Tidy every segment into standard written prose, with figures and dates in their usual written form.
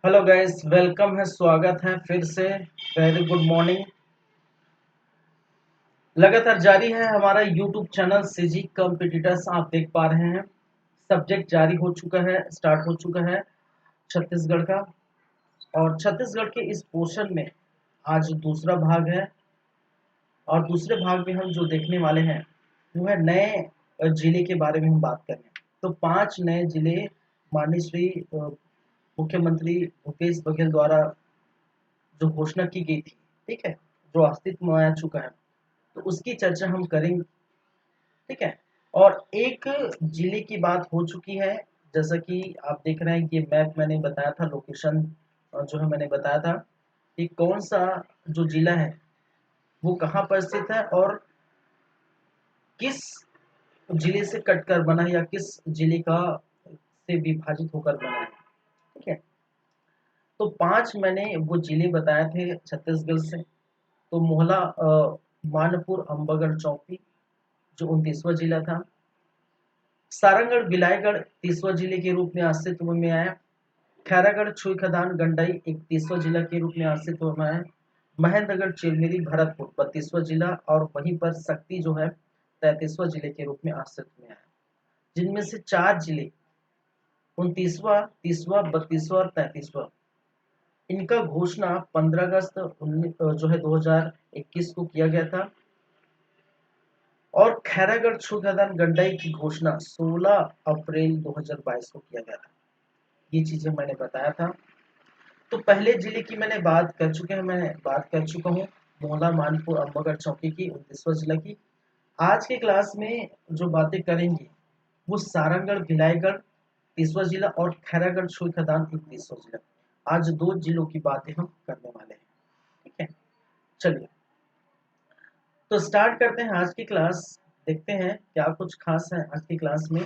Hello guys, welcome है, स्वागत है फिर से। Very good morning. लगातार जारी है हमारा यूट्यूब चैनल सीजी कॉम्पिटिटर्स। आप देख पा रहे हैं सब्जेक्ट जारी हो चुका है, स्टार्ट हो चुका है छत्तीसगढ़ का। और छत्तीसगढ़ के इस पोर्शन में आज दूसरा भाग है। और दूसरे भाग में हम जो देखने वाले हैं वो है नए जिले के बारे में हम बात करें। तो 5 नए जिले माननीय श्री मुख्यमंत्री भूपेश बघेल द्वारा जो घोषणा की गई थी, ठीक है, जो अस्तित्व में आ चुका है, तो उसकी चर्चा हम करेंगे। ठीक है। और एक जिले की बात हो चुकी है, जैसा कि आप देख रहे हैं, ये मैप मैंने बताया था, लोकेशन जो है मैंने बताया था कि कौन सा जो जिला है वो कहाँ पर स्थित है और किस जिले से कटकर बना है या किस जिले का से विभाजित होकर बना है। ठीक है। तो 5 मैंने वो जिले बताए थे छत्तीसगढ़ से। तो मोहला मानपुर अम्बागढ़ चौकी जो 29वां जिला था। सारंगढ़ बिलायगढ़ 30वां जिले के रूप में अस्तित्व में आया। खैरागढ़ छुई खदान गंडई 31वां जिला के रूप में अस्तित्व में आया। महेंद्रगढ़ चिरमिरी भरतपुर 32वां जिला और वहीं पर सक्ती जो है 33वां जिले के रूप में अस्तित्व में आया। जिनमें से 4 जिले 29वां, 30वां, 32वां और 33वां, इनका घोषणा 15 अगस्त जो है 2021 को किया गया था। और खैरागढ़ छुईखदान गंडई की घोषणा 16 अप्रैल 2022 को किया गया था। ये चीजें मैंने बताया था। तो पहले जिले की मैंने बात कर चुके हैं, मैं बात कर चुका हूँ मोहला मानपुर अम्बागढ़ चौकी की 29वां जिला की। आज की क्लास में जो बातें करेंगे वो सारंगढ़ भिलाईगढ़ 30वां जिला और खैरागढ़ छुई खदान 31वां जिला। आज 2 जिलों की बातें हम करने वाले हैं। ठीक है। चलिए, तो स्टार्ट करते हैं आज की क्लास। देखते हैं क्या कुछ खास है आज की क्लास में।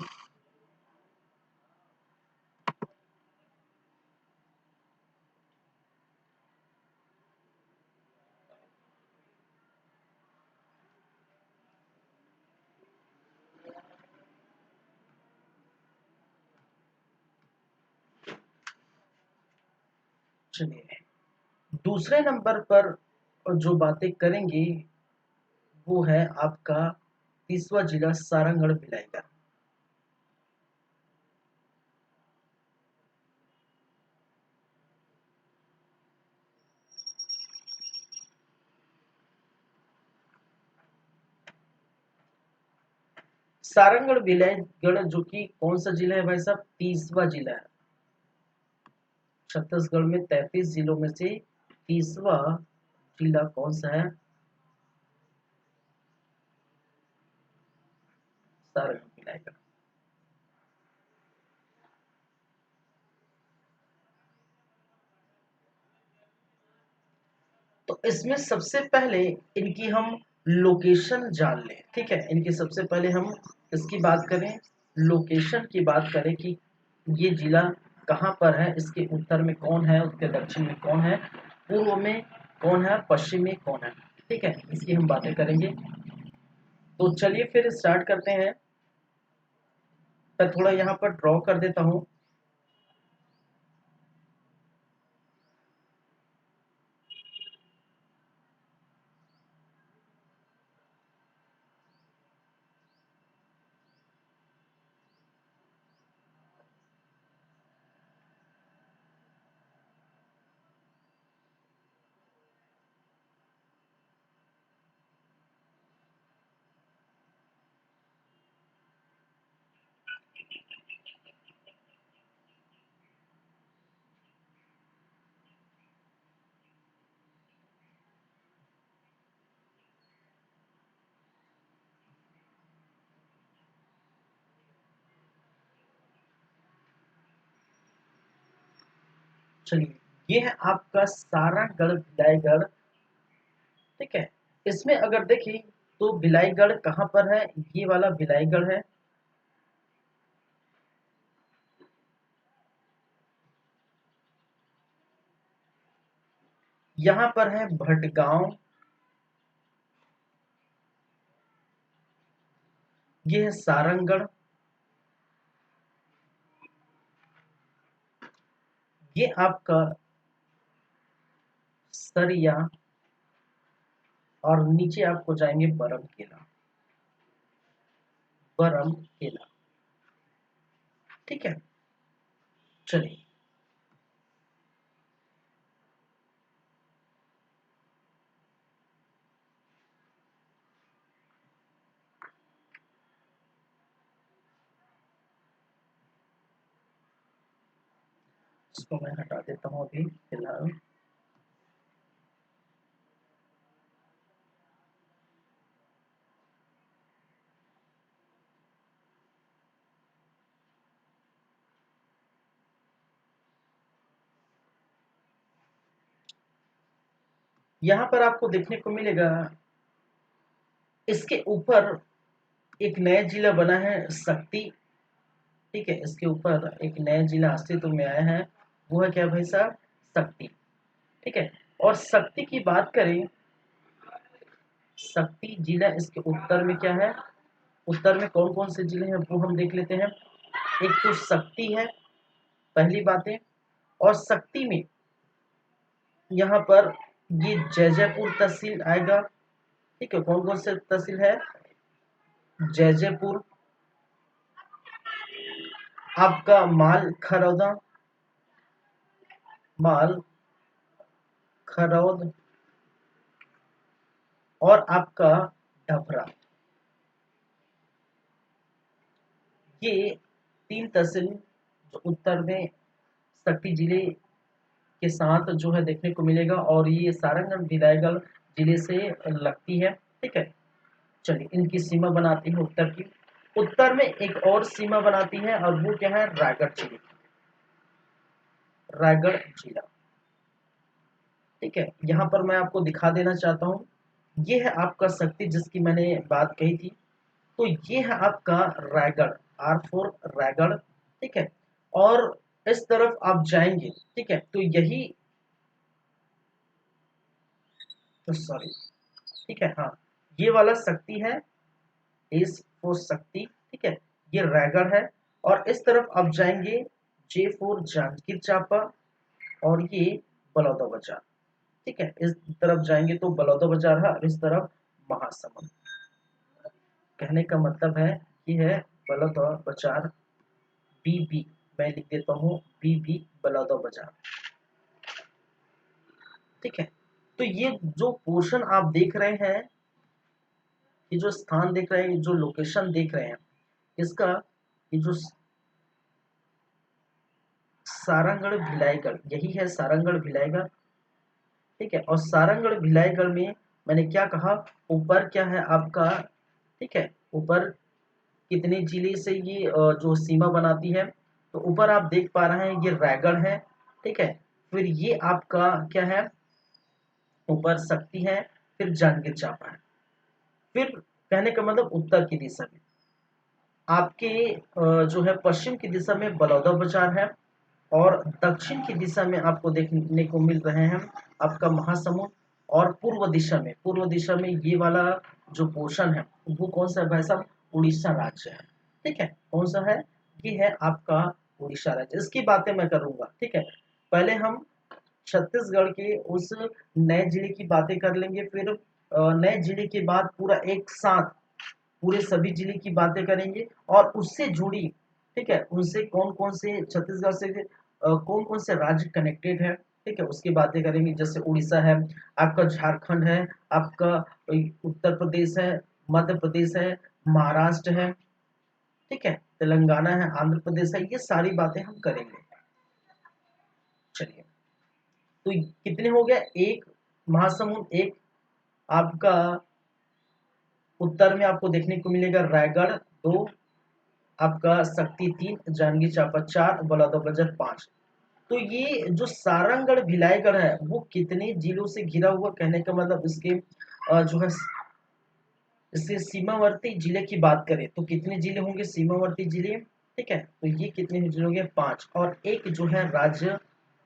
चलिए, दूसरे नंबर पर जो बातें करेंगे वो है आपका 30वां जिला सारंगढ़ भिलाईगढ़। सारंगढ़ भिलाईगढ़ जो कि कौन सा जिला है भाई साहब? 30वां जिला है। छत्तीसगढ़ में 33 जिलों में से 30वां जिला कौन सा है? सारंगढ़ भिलाईगढ़। तो इसमें सबसे पहले इनकी हम लोकेशन जान लें। ठीक है, इनकी सबसे पहले हम इसकी बात करें, लोकेशन की बात करें कि ये जिला कहाँ पर है, इसके उत्तर में कौन है, उसके दक्षिण में कौन है, पूर्व में कौन है, पश्चिम में कौन है। ठीक है, इसकी हम बातें करेंगे। तो चलिए फिर स्टार्ट करते हैं। मैं थोड़ा यहाँ पर ड्रॉ कर देता हूँ। चलिए, ये है आपका सारागढ़ भिलाईगढ़। ठीक है। इसमें अगर देखें तो भिलाईगढ़ कहाँ पर है? ये वाला भिलाईगढ़ है। यहाँ पर है भटगांव। ये है सारंगढ़। ये आपका सरिया और नीचे आपको जाएंगे बरमकेला, बरमकेला। ठीक है, चलिए। इसको मैं हटा देता हूँ अभी फिलहाल। यहाँ पर आपको देखने को मिलेगा इसके ऊपर एक नया जिला बना है, शक्ति। ठीक है, इसके ऊपर एक नया जिला अस्तित्व में आया है, वो है क्या भाई साहब, शक्ति। ठीक है, और शक्ति की बात करें, शक्ति जिला इसके उत्तर में क्या है, उत्तर में कौन कौन से जिले हैं वो हम देख लेते हैं। एक तो शक्ति है, पहली बात है। और शक्ति में यहाँ पर ये जैजैपुर तहसील आएगा। ठीक है, कौन कौन से तहसील है, जैजैपुर, आपका माल खरौदा, माल खरौद, और आपका ढबरा। ये तीन तहसील जो उत्तर में शक्ति जिले के साथ जो है देखने को मिलेगा, और ये सारंगगढ़ विधायकगढ़ जिले से लगती है। ठीक है, चलिए इनकी सीमा बनाती है उत्तर की। उत्तर में एक और सीमा बनाती है, और वो क्या है, रायगढ़ जिले की, रायगढ़ जिला। ठीक है, यहाँ पर मैं आपको दिखा देना चाहता हूँ, ये है आपका शक्ति जिसकी मैंने बात कही थी। तो ये है आपका रायगढ़, आर फोर रायगढ़। ठीक है, और इस तरफ आप जाएंगे, ठीक है, तो यही, तो सॉरी, ठीक है, हाँ, ये वाला शक्ति है, एस फोर शक्ति। ठीक है, ये रायगढ़ है। और इस तरफ आप जाएंगे, जे फोर जांजगीर चांपा, और ये बलौदा बाजार। ठीक है, इस तरफ जाएंगे तो बलौदा बाजार है, और इस तरफ महासमुंद। कहने का मतलब है ये है बलौदा बाजार, बीबी, मैं लिख देता हूँ बीबी, बलौदा बाजार। ठीक है, तो ये जो पोर्शन आप देख रहे हैं, ये जो स्थान देख रहे हैं, जो लोकेशन देख रहे हैं, इसका ये जो सारंगगढ़ भिलाईगढ़, यही है सारंगगढ़ भिलाईगढ़। ठीक है, और सारंगगढ़ भिलाईगढ़ में मैंने क्या कहा, ऊपर क्या है आपका, ठीक है, ऊपर कितने जिले से ये जो सीमा बनाती है, तो ऊपर आप देख पा रहे हैं ये रायगढ़ है। ठीक है, फिर ये आपका क्या है, ऊपर शक्ति है, फिर जांजगीर चांपा है, फिर कहने का मतलब उत्तर की दिशा में आपके जो है पश्चिम की दिशा में बलौदा बाजार है, और दक्षिण की दिशा में आपको देखने को मिल रहे हैं आपका महासमुंद, और पूर्व दिशा में ये वाला जो पोर्शन है वो कौन सा है भाई साहब, उड़ीसा राज्य है। ठीक है, कौन सा है, ये है आपका उड़ीसा राज्य। इसकी बातें मैं करूंगा। ठीक है, पहले हम छत्तीसगढ़ के उस नए जिले की बातें कर लेंगे, फिर नए जिले के बाद पूरा एक साथ पूरे सभी जिले की बातें करेंगे, और उससे जुड़ी, ठीक है, उनसे कौन कौन से छत्तीसगढ़ से कौन कौन से राज्य कनेक्टेड है, ठीक है, उसकी बातें करेंगे। जैसे उड़ीसा है, आपका झारखंड है, आपका उत्तर प्रदेश है, मध्य प्रदेश है, महाराष्ट्र है, ठीक है, तेलंगाना है, आंध्र प्रदेश है, ये सारी बातें हम करेंगे। चलिए, तो कितने हो गए, एक महासमुंद, एक आपका उत्तर में आपको देखने को मिलेगा रायगढ़, दो आपका शक्ति, तीन जांजगीर चांपा, चार बलौदाबाजार, पांच। तो ये जो सारंगगढ़ भिलाईगढ़ है वो कितने जिलों से घिरा हुआ, कहने का मतलब इसके जो है इससे सीमावर्ती जिले की बात करें तो कितने जिले होंगे सीमावर्ती जिले। ठीक है, तो ये कितने जिले होंगे, पांच, और एक जो है राज्य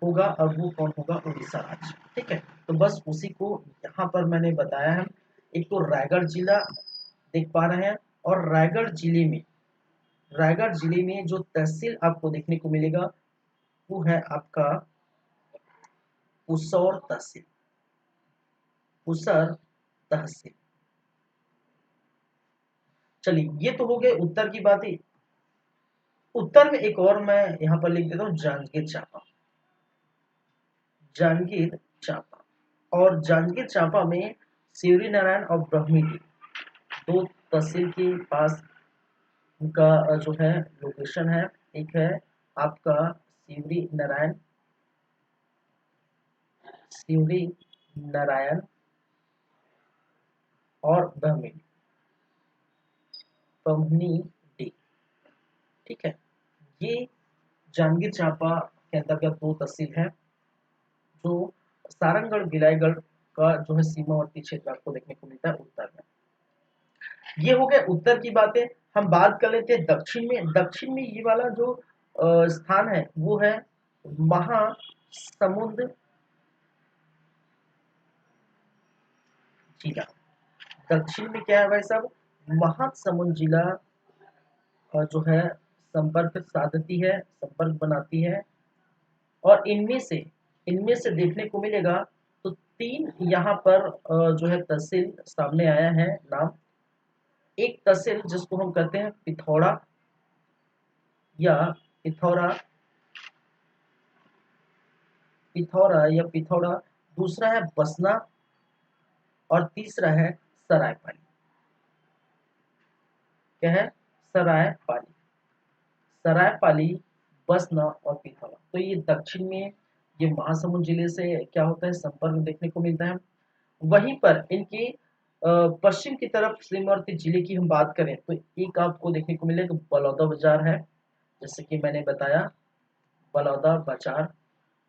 होगा, और वो कौन होगा, उड़ीसा राज्य। ठीक है, तो बस उसी को यहाँ पर मैंने बताया है। एक तो रायगढ़ जिला देख पा रहे हैं, और रायगढ़ जिले में जो तहसील आपको देखने को मिलेगा वो है आपका पुसौर तहसील, पुसर तहसील। चलिए ये तो हो गए उत्तर की बातें। उत्तर में एक और मैं यहां पर लिख देता हूं, जांजगीर चांपा, जांजगीर चांपा। और जांजगीर चांपा में शिवरी नारायण और ब्रह्मी की दो तहसील के पास उनका जो है लोकेशन है। एक है आपका शिवरी नारायण, शिवरी नारायण और ब्रह्मी, ब्रह्मणी डी। ठीक है, ये जांजगीर चांपा के अंतर्गत दो तहसील है जो सारंगढ़ भिलाईगढ़ का जो है सीमावर्ती क्षेत्र आपको देखने को मिलता है उत्तर में। ये हो गया उत्तर की बातें। हम बात कर लेते हैं दक्षिण में। दक्षिण में ये वाला जो स्थान है वो है महासमुंद जिला। दक्षिण में क्या है भाई साहब, महासमुंद जिला जो है संपर्क साधती है, संपर्क बनाती है। और इनमें से देखने को मिलेगा तो तीन यहाँ पर जो है तहसील सामने आया है नाम। एक तहसील जिसको हम कहते हैं पिथौरा या पिथौरा, पिथौरा या पिथौरा। दूसरा है बसना और तीसरा है सरायपाली। क्या है, सरायपाली, सरायपाली, बसना और पिथौरा। तो ये दक्षिण में ये महासमुंद जिले से क्या होता है संपर्क देखने को मिलता है। वहीं पर इनके पश्चिम की तरफ सीमावर्ती जिले की हम बात करें तो एक आपको देखने को मिलेगा बलौदा बाजार है, जैसे कि मैंने बताया बलौदा बाजार।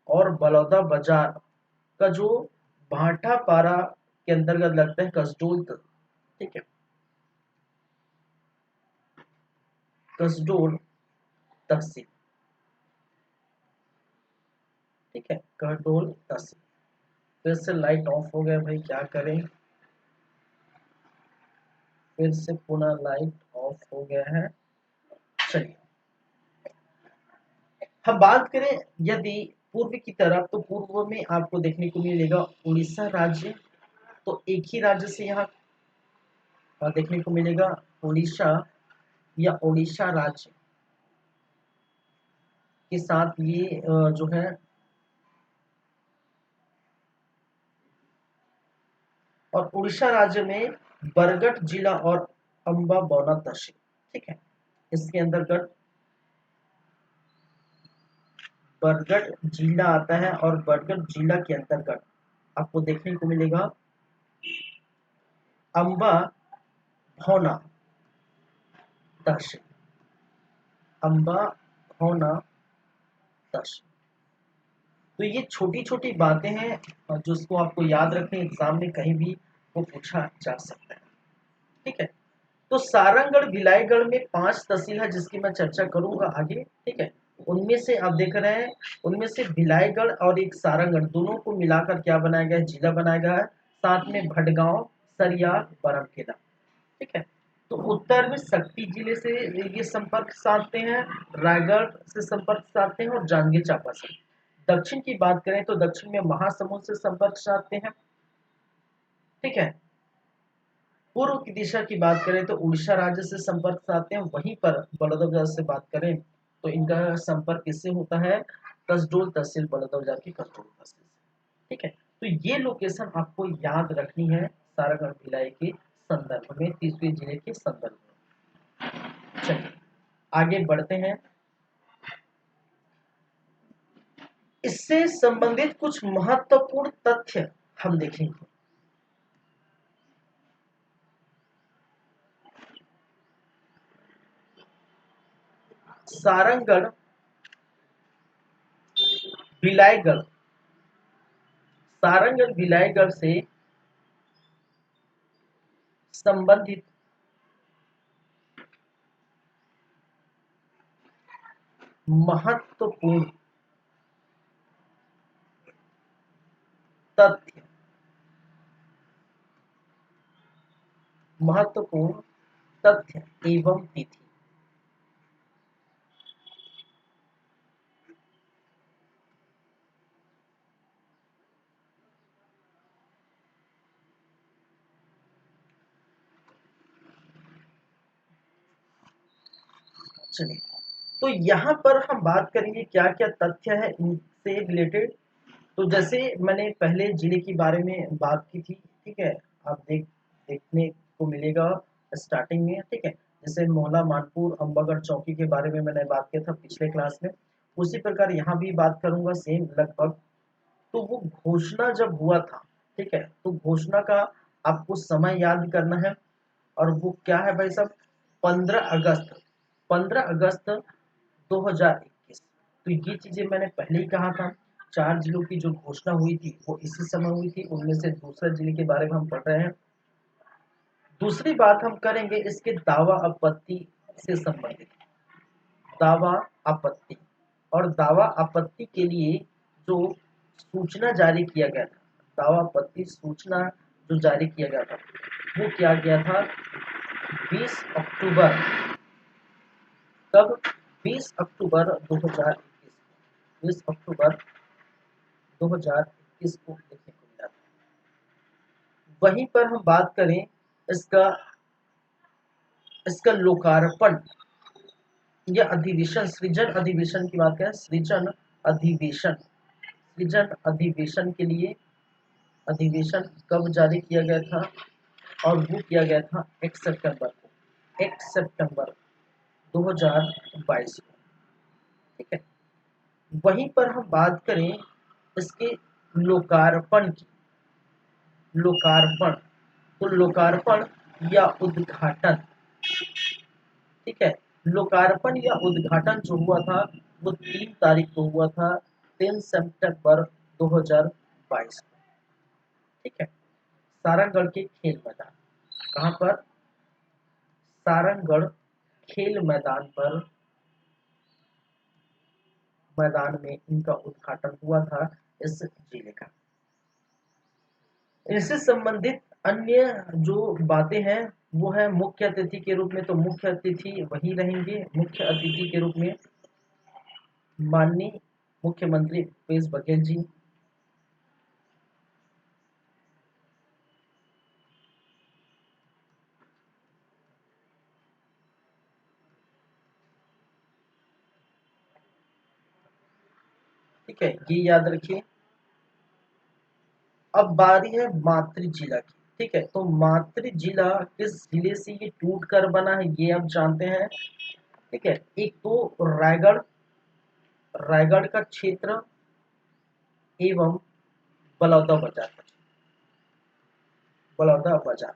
और बलौदा बाजार का जो भाटापारा के अंतर्गत लगता है कसडोल। ठीक है, कसडोल तहसील। ठीक है, कसडोल तहसील। फिर से लाइट ऑफ हो गया भाई, क्या करें। फिर से पुनः लाइट ऑफ हो गया है। चलिए हम बात करें यदि पूर्व की तरफ, तो पूर्व में आपको देखने को मिलेगा उड़ीसा राज्य। तो एक ही राज्य से यहाँ देखने को मिलेगा उड़ीसा या ओडिशा राज्य के साथ ये जो है और उड़ीसा राज्य में बरगढ़ जिला और अम्बा बौना तहसील। ठीक है, इसके अंतर्गत बरगढ़ जिला आता है और बरगढ़ जिला के अंतर्गत आपको देखने को मिलेगा अम्बा भौना तहसील, अम्बा भौना तहसील। तो ये छोटी छोटी बातें हैं जिसको आपको याद रखें, एग्जाम में कहीं भी वो पूछा जा सकता है। ठीक है, तो सारंगढ़ भिलाईगढ़ में 5 तहसील है जिसकी मैं चर्चा करूंगा आगे। ठीक है, उनमें से आप देख रहे हैं, उनमें से भिलाईगढ़ और एक सारंगढ़ दोनों को मिलाकर क्या बनाया गया है, जिला बनाया गया है। साथ में भटगांव, सरिया, बरमकेला। ठीक है, तो उत्तर में शक्ति जिले से ये संपर्क साधते हैं, रायगढ़ से संपर्क साधते हैं और जांजगीर चांपा से। दक्षिण की बात करें तो दक्षिण में महासमुंद से संपर्क साधते हैं। ठीक है, पूर्व की दिशा की बात करें तो उड़ीसा राज्य से संपर्क साधते हैं। वहीं पर बलौदाबाजार से बात करें तो इनका संपर्क किससे होता है, कसडोल तहसील, बलौदाबाजार की कसडोल तहसील से। ठीक है, तो ये लोकेशन आपको याद रखनी है सारागढ़ भिलाई के संदर्भ में, तीसरे जिले के संदर्भ में। चलिए आगे बढ़ते हैं, इससे संबंधित कुछ महत्वपूर्ण तथ्य हम देखेंगे। सारंगढ़ भिलाईगढ़, सारंगढ़ भिलाईगढ़ से संबंधित महत्वपूर्ण तथ्य, महत्वपूर्ण तथ्य एवं तिथि। चलिए, तो यहाँ पर हम बात करेंगे क्या क्या तथ्य है इनसे रिलेटेड। तो जैसे मैंने पहले जिले के बारे में बात की थी, ठीक है, आप देखने को मिलेगा स्टार्टिंग में, ठीक है। जैसे मोहला मानपुर अम्बागढ़ चौकी के बारे में मैंने बात किया था पिछले क्लास में, उसी प्रकार यहाँ भी बात करूंगा सेम लगभग। तो वो घोषणा जब हुआ था, ठीक है, तो घोषणा का आपको समय याद करना है, और वो क्या है भाई साहब, 15 अगस्त, 15 अगस्त 2021। तो ये चीजें मैंने पहले ही कहा था, 4 जिलों की जो घोषणा हुई थी वो इसी समय हुई थी, उनमें से दूसरे जिले के बारे में हम पढ़ रहे हैं। दूसरी बात हम करेंगे इसके दावा आपत्ति से संबंधित, दावा आपत्ति, और दावा आपत्ति के लिए जो सूचना जारी किया गया था, दावा आपत्ति सूचना जो जारी किया गया था वो क्या गया था, 20 अक्टूबर, कब, 20 अक्टूबर 2021, 20 अक्टूबर 2021 को देखने को मिला था। वहीं पर हम बात करें इसका इसका लोकार्पण या अधिवेशन, सृजन अधिवेशन की बात करें, सृजन अधिवेशन, सृजन अधिवेशन के लिए अधिवेशन कब जारी किया गया था, और वो किया गया था 1 सितंबर को, 1 सितंबर 2022 को, ठीक है। वहीं पर हम बात करें इसके लोकार्पण की, लोकार्पण, तो लोकार्पण या उद्घाटन, ठीक है, लोकार्पण या उद्घाटन जो हुआ था वो 3 तारीख को हुआ था, 3 सितंबर 2022 को, ठीक है। सारंगगढ़ के खेल मैदान, कहाँ पर, सारंगगढ़ खेल मैदान पर, मैदान में इनका उद्घाटन हुआ था इस जिले का। इससे संबंधित अन्य जो बातें हैं वो है मुख्य अतिथि के रूप में, तो मुख्य अतिथि वही रहेंगे, मुख्य अतिथि के रूप में माननीय मुख्यमंत्री भूपेश बघेल जी, ठीक है, ये याद रखिए। अब बारी है मातृ जिला की, ठीक है, तो मातृ जिला किस जिले से ये टूट कर बना है ये आप जानते हैं, ठीक है। एक तो रायगढ़, रायगढ़ का क्षेत्र एवं बलौदा बाजार, बलौदा बाजार,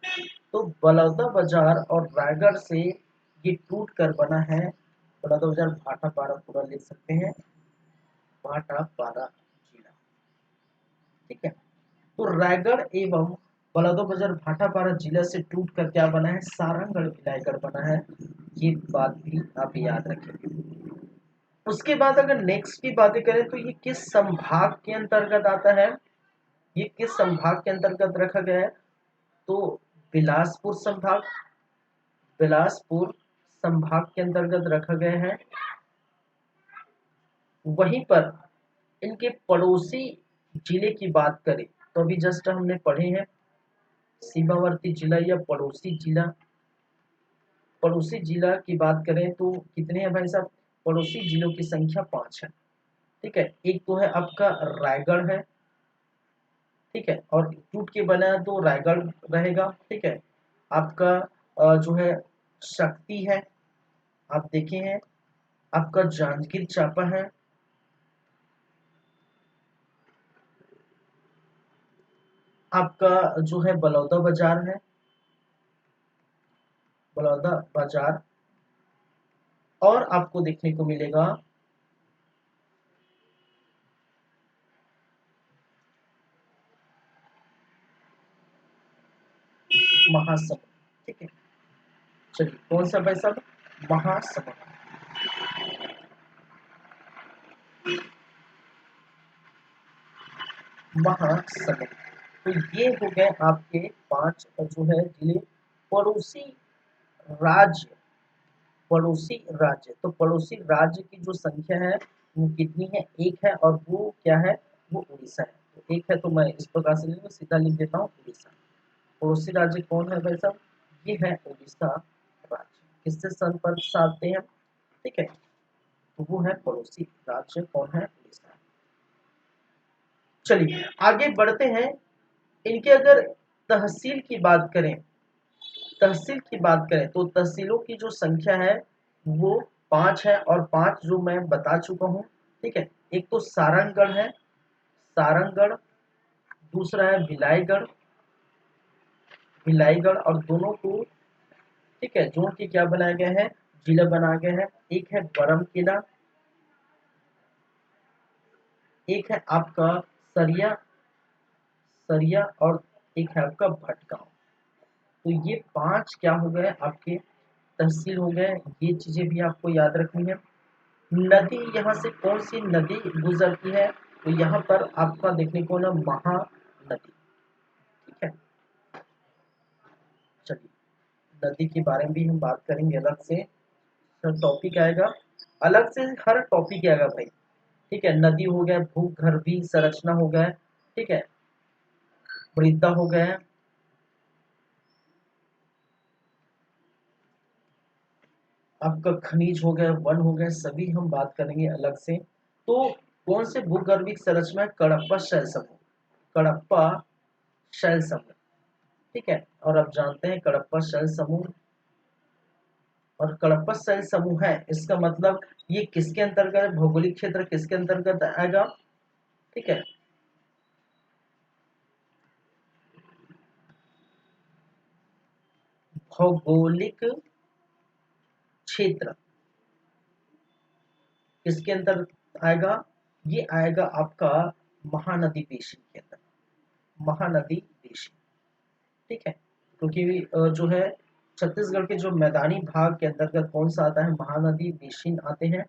तो बलौदा बाजार और रायगढ़ से ये टूट कर बना है बलौदा बाजार, भाटापारा पूरा लिख सकते हैं, भाटापारा जिला, ठीक है। तो रायगढ़ एवं बलौदाबाजार भाटापारा जिला से टूट कर क्या बना है, सारंगगढ़ विलायगढ़ बना है, ये बात भी आप याद रखेंगे। उसके बाद अगर नेक्स्ट की बातें करें तो ये किस संभाग के अंतर्गत आता है, ये किस संभाग के अंतर्गत रखा गया है, तो बिलासपुर संभाग, बिलासपुर संभाग के अंतर्गत रखा गया है। वहीं पर इनके पड़ोसी जिले की बात करें तो अभी जस्ट हमने पढ़े हैं सीमावर्ती जिला या पड़ोसी जिला, पड़ोसी जिला की बात करें तो कितने हैं भाई साहब, पड़ोसी जिलों की संख्या 5 है, ठीक है। एक तो है आपका रायगढ़ है, ठीक है, और टूट के बना है तो रायगढ़ रहेगा, ठीक है। आपका जो है शक्ति है, आप देखे हैं, आपका जांजगीर चांपा है, आपका जो है बलौदा बाजार है, बलौदा बाजार, और आपको देखने को मिलेगा महासमुंद, ठीक है। चलिए कौन सा भाई साहब, महासमुंद, महासमुंद। तो ये हो गए आपके 5 जो है जिले, पड़ोसी राज्य, पड़ोसी राज्य, तो पड़ोसी राज्य की जो संख्या है वो कितनी है, 1 है, और वो क्या है, वो उड़ीसा है। तो 1 है तो मैं इस प्रकार से सीधा लिख देता हूँ उड़ीसा। पड़ोसी राज्य कौन है भाई साहब, ये है उड़ीसा राज्य। किससे संपर्क साधते हैं, ठीक है, तो वो है पड़ोसी राज्य कौन है, उड़ीसा। चलिए आगे बढ़ते हैं। इनके अगर तहसील की बात करें, तहसील की बात करें तो तहसीलों की जो संख्या है वो 5 है, और 5 जो मैं बता चुका हूँ। ठीक है, एक तो सारंगगढ़ है, सारंगगढ़, दूसरा है भिलाईगढ़, भिलाईगढ़, और दोनों को ठीक है जोड़ के क्या बनाया गया है, जिला बना गया है। एक है बरम किला, एक है आपका सरिया, सरिया, और एक है आपका भटगांव। तो ये 5 क्या हो गए आपके तहसील हो गए। ये चीजें भी आपको याद रखनी है। नदी, यहाँ से कौन सी नदी गुजरती है, तो यहाँ पर आपका देखने को ना महानदी। ठीक है, चलिए नदी के बारे में भी हम बात करेंगे अलग से, टॉपिक आएगा अलग से, हर टॉपिक आएगा भाई। ठीक है, नदी हो गया, भूगर्भीय संरचना हो गया, ठीक है, मृदा हो गया, आपका खनिज हो गया, वन हो गया, सभी हम बात करेंगे अलग से। तो कौन से भूगर्भीय संरचना है, कडप्पा शैल समूह, कडप्पा शैल समूह। ठीक है, और आप जानते हैं कडप्पा शैल समूह, और कडप्पा शैल समूह है, इसका मतलब ये किसके अंतर्गत है, भौगोलिक क्षेत्र किसके अंतर्गत आएगा। ठीक है, भौगोलिक क्षेत्र किसके अंदर आएगा, ये आएगा आपका महानदी बेसिन के अंदर, महानदी बेसिन। ठीक है, क्योंकि जो है छत्तीसगढ़ के जो मैदानी भाग के अंतर्गत कौन सा आता है, महानदी बेसिन आते हैं।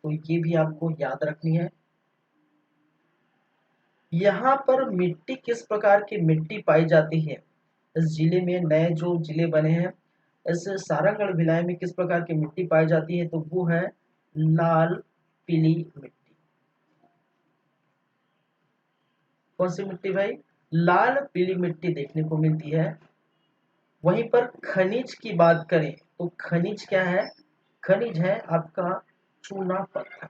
तो ये भी आपको याद रखनी है। यहाँ पर मिट्टी किस प्रकार की मिट्टी पाई जाती है, इस जिले में नए जो जिले बने हैं, इस सारंगढ़ भिलाई में किस प्रकार की मिट्टी पाई जाती है, तो वो है लाल पीली मिट्टी। कौन सी मिट्टी भाई, लाल पीली मिट्टी देखने को मिलती है। वहीं पर खनिज की बात करें तो खनिज क्या है, खनिज है आपका चूना पत्थर।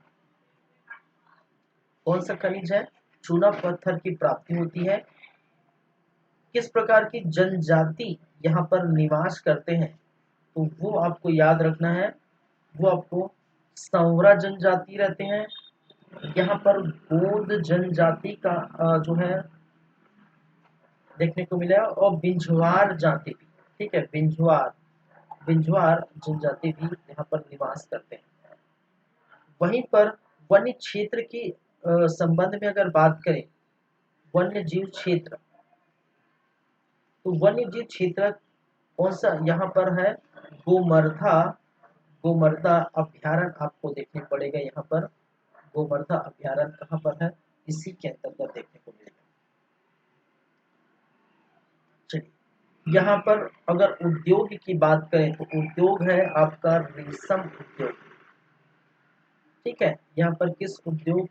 कौन सा खनिज है, चूना पत्थर की प्राप्ति होती है। किस प्रकार की जनजाति यहाँ पर निवास करते हैं, तो वो आपको याद रखना है, वो आपको सौरा जनजाति रहते हैं। यहाँ पर गोंड जनजाति का जो है देखने को मिला, और बिंझवार जाति भी। ठीक है, बिंझवार, बिंझवार जनजाति भी यहाँ पर निवास करते हैं। वहीं पर वन्य क्षेत्र की संबंध में अगर बात करें, वन्य जीव क्षेत्र, तो वन्य जीव क्षेत्र कौन सा यहाँ पर है, गोमर्धा, गोमर्धा अभ्यारण्य आपको देखने पड़ेगा। यहाँ पर गोमर्धा अभ्यारण्य कहाँ पर है, इसी के अंतर्गत देखने को मिलेगा। चलिए यहाँ पर अगर उद्योग की बात करें तो उद्योग है आपका रेशम उद्योग। ठीक है, यहाँ पर किस उद्योग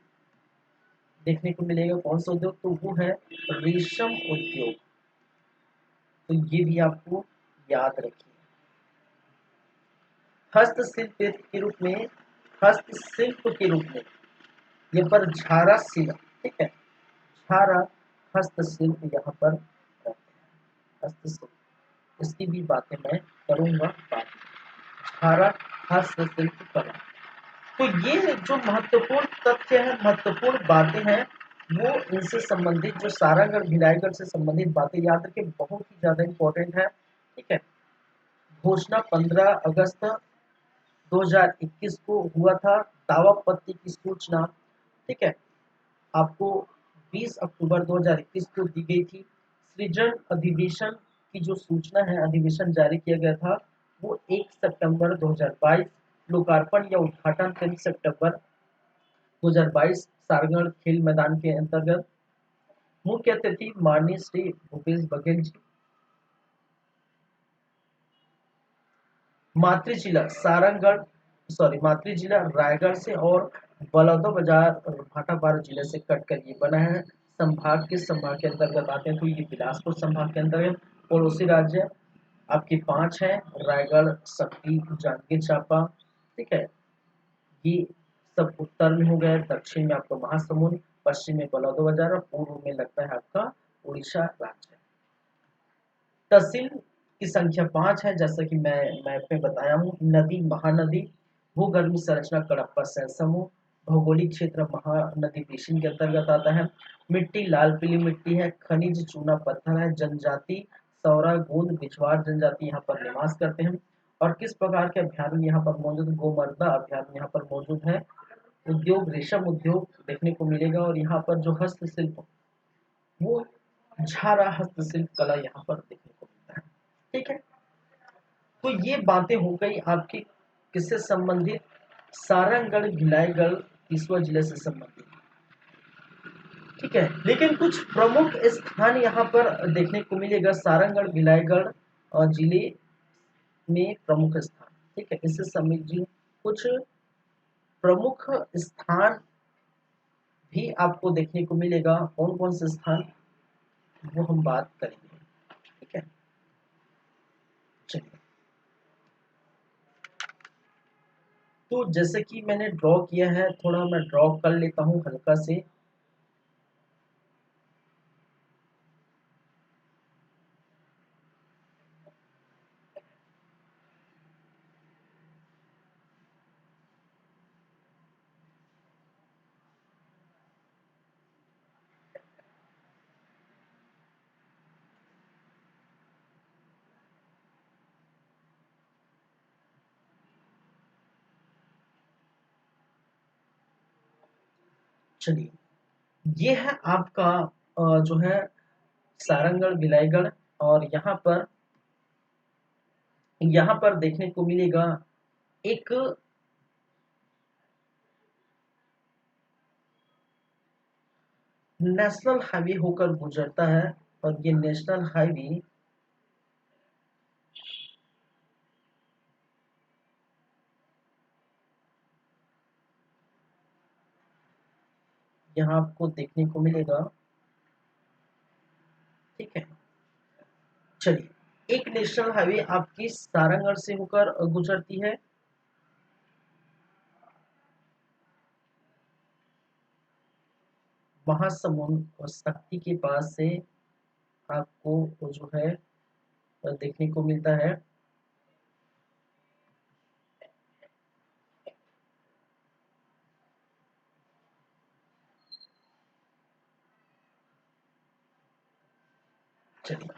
देखने को मिलेगा, कौन सा उद्योग, तो वो है रेशम उद्योग। तो ये भी आपको याद रखिए। हस्तशिल्प के रूप में, हस्तशिल्प के रूप में ये पर झारा शिला। ठीक है, झारा हस्तशिल्प यहाँ पर रहते हैं, हस्तशिल्प, इसकी भी बातें मैं करूंगा बाद में। झारा हस्तशिल्प कला। तो ये जो महत्वपूर्ण तथ्य है, महत्वपूर्ण बातें हैं, वो इनसे संबंधित जो सारंगढ़ भिलाईगढ़ से संबंधित बातें याद रखें, बहुत ही ज्यादा इंपॉर्टेंट है। ठीक है, घोषणा 15 अगस्त 2021 को हुआ था, दावा पत्र की सूचना ठीक है आपको 20 अक्टूबर 2021 को दी गई थी। सृजन अधिवेशन की जो सूचना है, अधिवेशन जारी किया गया था, वो 1 सितंबर 2022, लोकार्पण या उद्घाटन 3 सितंबर 2022 सारंगढ़ खेल मैदान के अंतर्गत। मुख्य अतिथि माननीय श्री भूपेश बघेल जी। मातृ जिला सारंगढ़, सॉरी मातृ जिला रायगढ़ से और बलौदाबाजार और भाटापारा जिले से कट कर ये बना है। संभाग किस संभाग के अंतर्गत आते हैं, तो ये बिलासपुर संभाग के अंतर्गत। पड़ोसी राज्य आपके 5 हैं, रायगढ़, सपी, जांजगीर चांपा, ठीक है, ये सब उत्तर में हो गया, दक्षिण में आपका महासमुंद, पश्चिम में बलौदाबाजार और पूर्व में लगता है आपका उड़ीसा राज्य। तहसील की संख्या 5 है, जैसा कि मैं मैप में बताया हूँ। नदी महानदी, भूगर्भ संरचना कडप्पा सैल समूह, भौगोलिक क्षेत्र महानदी बेसिन के अंतर्गत आता है। मिट्टी लाल पीली मिट्टी है, खनिज चूना पत्थर है, जनजाति सौरा गोंद बिछवार जनजाति यहाँ पर निवास करते हैं। और किस प्रकार के अभ्यारण्य यहाँ पर मौजूद है? गोमर्दा अभ्यारण्य यहाँ पर मौजूद है। उद्योग रेशम उद्योग देखने को मिलेगा, और यहाँ पर जो हस्तशिल्प वो झारा हस्तशिल्प कला यहाँ पर देखने को मिलता है। ठीक है, तो ये बातें हो गई आपकी किससे संबंधित? सारंगढ़ भिलाईगढ़ तीसवा जिले से संबंधित। ठीक है, लेकिन कुछ प्रमुख स्थान यहाँ पर देखने को मिलेगा सारंगढ़ भिलाईगढ़ और जिले में प्रमुख स्थान। ठीक है, इससे समझिए कुछ प्रमुख स्थान भी आपको देखने को मिलेगा। कौन कौन से स्थान, वो हम बात करेंगे। ठीक है, चलिए, तो जैसे कि मैंने ड्रॉ किया है, थोड़ा मैं ड्रॉ कर लेता हूँ हल्का से। चलिए, ये है आपका जो है सारंगढ़ भिलाईगढ़, और यहाँ पर देखने को मिलेगा एक नेशनल हाईवे होकर गुजरता है, और ये नेशनल हाईवे यहाँ आपको देखने को मिलेगा। ठीक है, चलिए, एक नेशनल हाईवे आपकी सारंगढ़ से होकर गुजरती है। महासमुंद और शक्ति के पास से आपको वो जो है देखने को मिलता है। चलिए,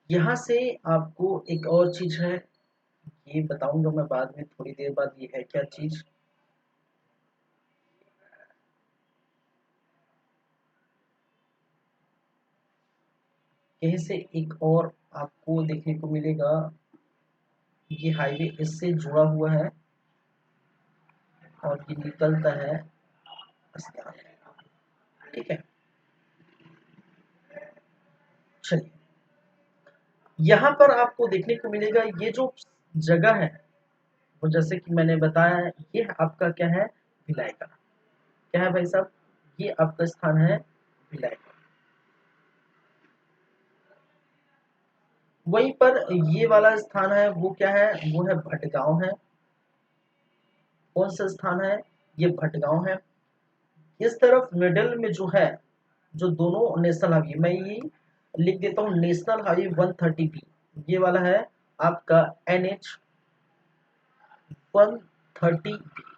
यहाँ से आपको एक और चीज है, ये बताऊंगा मैं बाद में, थोड़ी देर बाद। ये है क्या चीज? यहीं से एक और आपको देखने को मिलेगा, ये हाईवे इससे जुड़ा हुआ है और ये निकलता है अस्तार। ठीक है, चलिए, यहाँ पर आपको देखने को मिलेगा ये जो जगह है, वो जैसे कि मैंने बताया है, ये आपका क्या है? भिलाई का। क्या है भाई साहब? ये आपका स्थान है भिलाई का। वहीं पर ये वाला स्थान है, वो क्या है? वो है भटगांव है। कौन सा स्थान है? ये भटगांव है। इस तरफ मिडिल में जो है, जो दोनों नेशनल हाईवे, मैं ये लिख देता हूँ, नेशनल हाईवे 130B, ये वाला है आपका NH 130,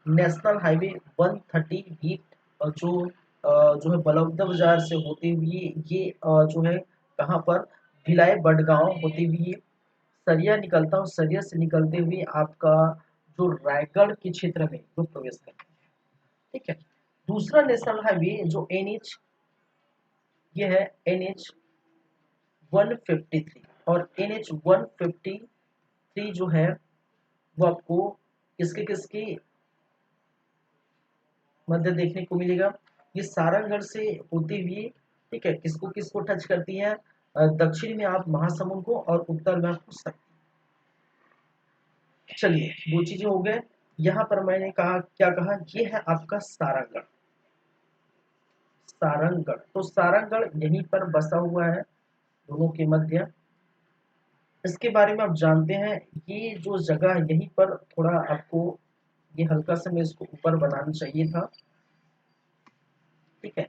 नेशनल हाईवे 130B, जो है बलौदा बाजार से होते हुए ये जो है कहाँ पर? भिलाई बडगांव होते हुए सरिया निकलता हूँ, सरिया से निकलते हुए आपका जो रायगढ़ के क्षेत्र में जो प्रवेश करता है। ठीक है, दूसरा नेशनल हाईवे जो NH, ये है NH 153, और NH 153 जो है वो आपको किसके किसके मध्य देखने को मिलेगा? ये सारंगढ़ से होती हुई, ठीक है, किसको किसको टच करती है? दक्षिण में आप महासमुंद को, और उत्तर में आपको शक्ति। चलिए, दो चीजें हो गए। यहाँ पर मैंने कहा, क्या कहा? ये है आपका सारंगढ़। सारंगढ़, तो सारंगढ़ यहीं पर बसा हुआ है, दोनों के मध्य। इसके बारे में आप जानते हैं। ये जो जगह है यहीं पर थोड़ा आपको, ये हल्का सा मैं इसको ऊपर बनाना चाहिए था, ठीक है।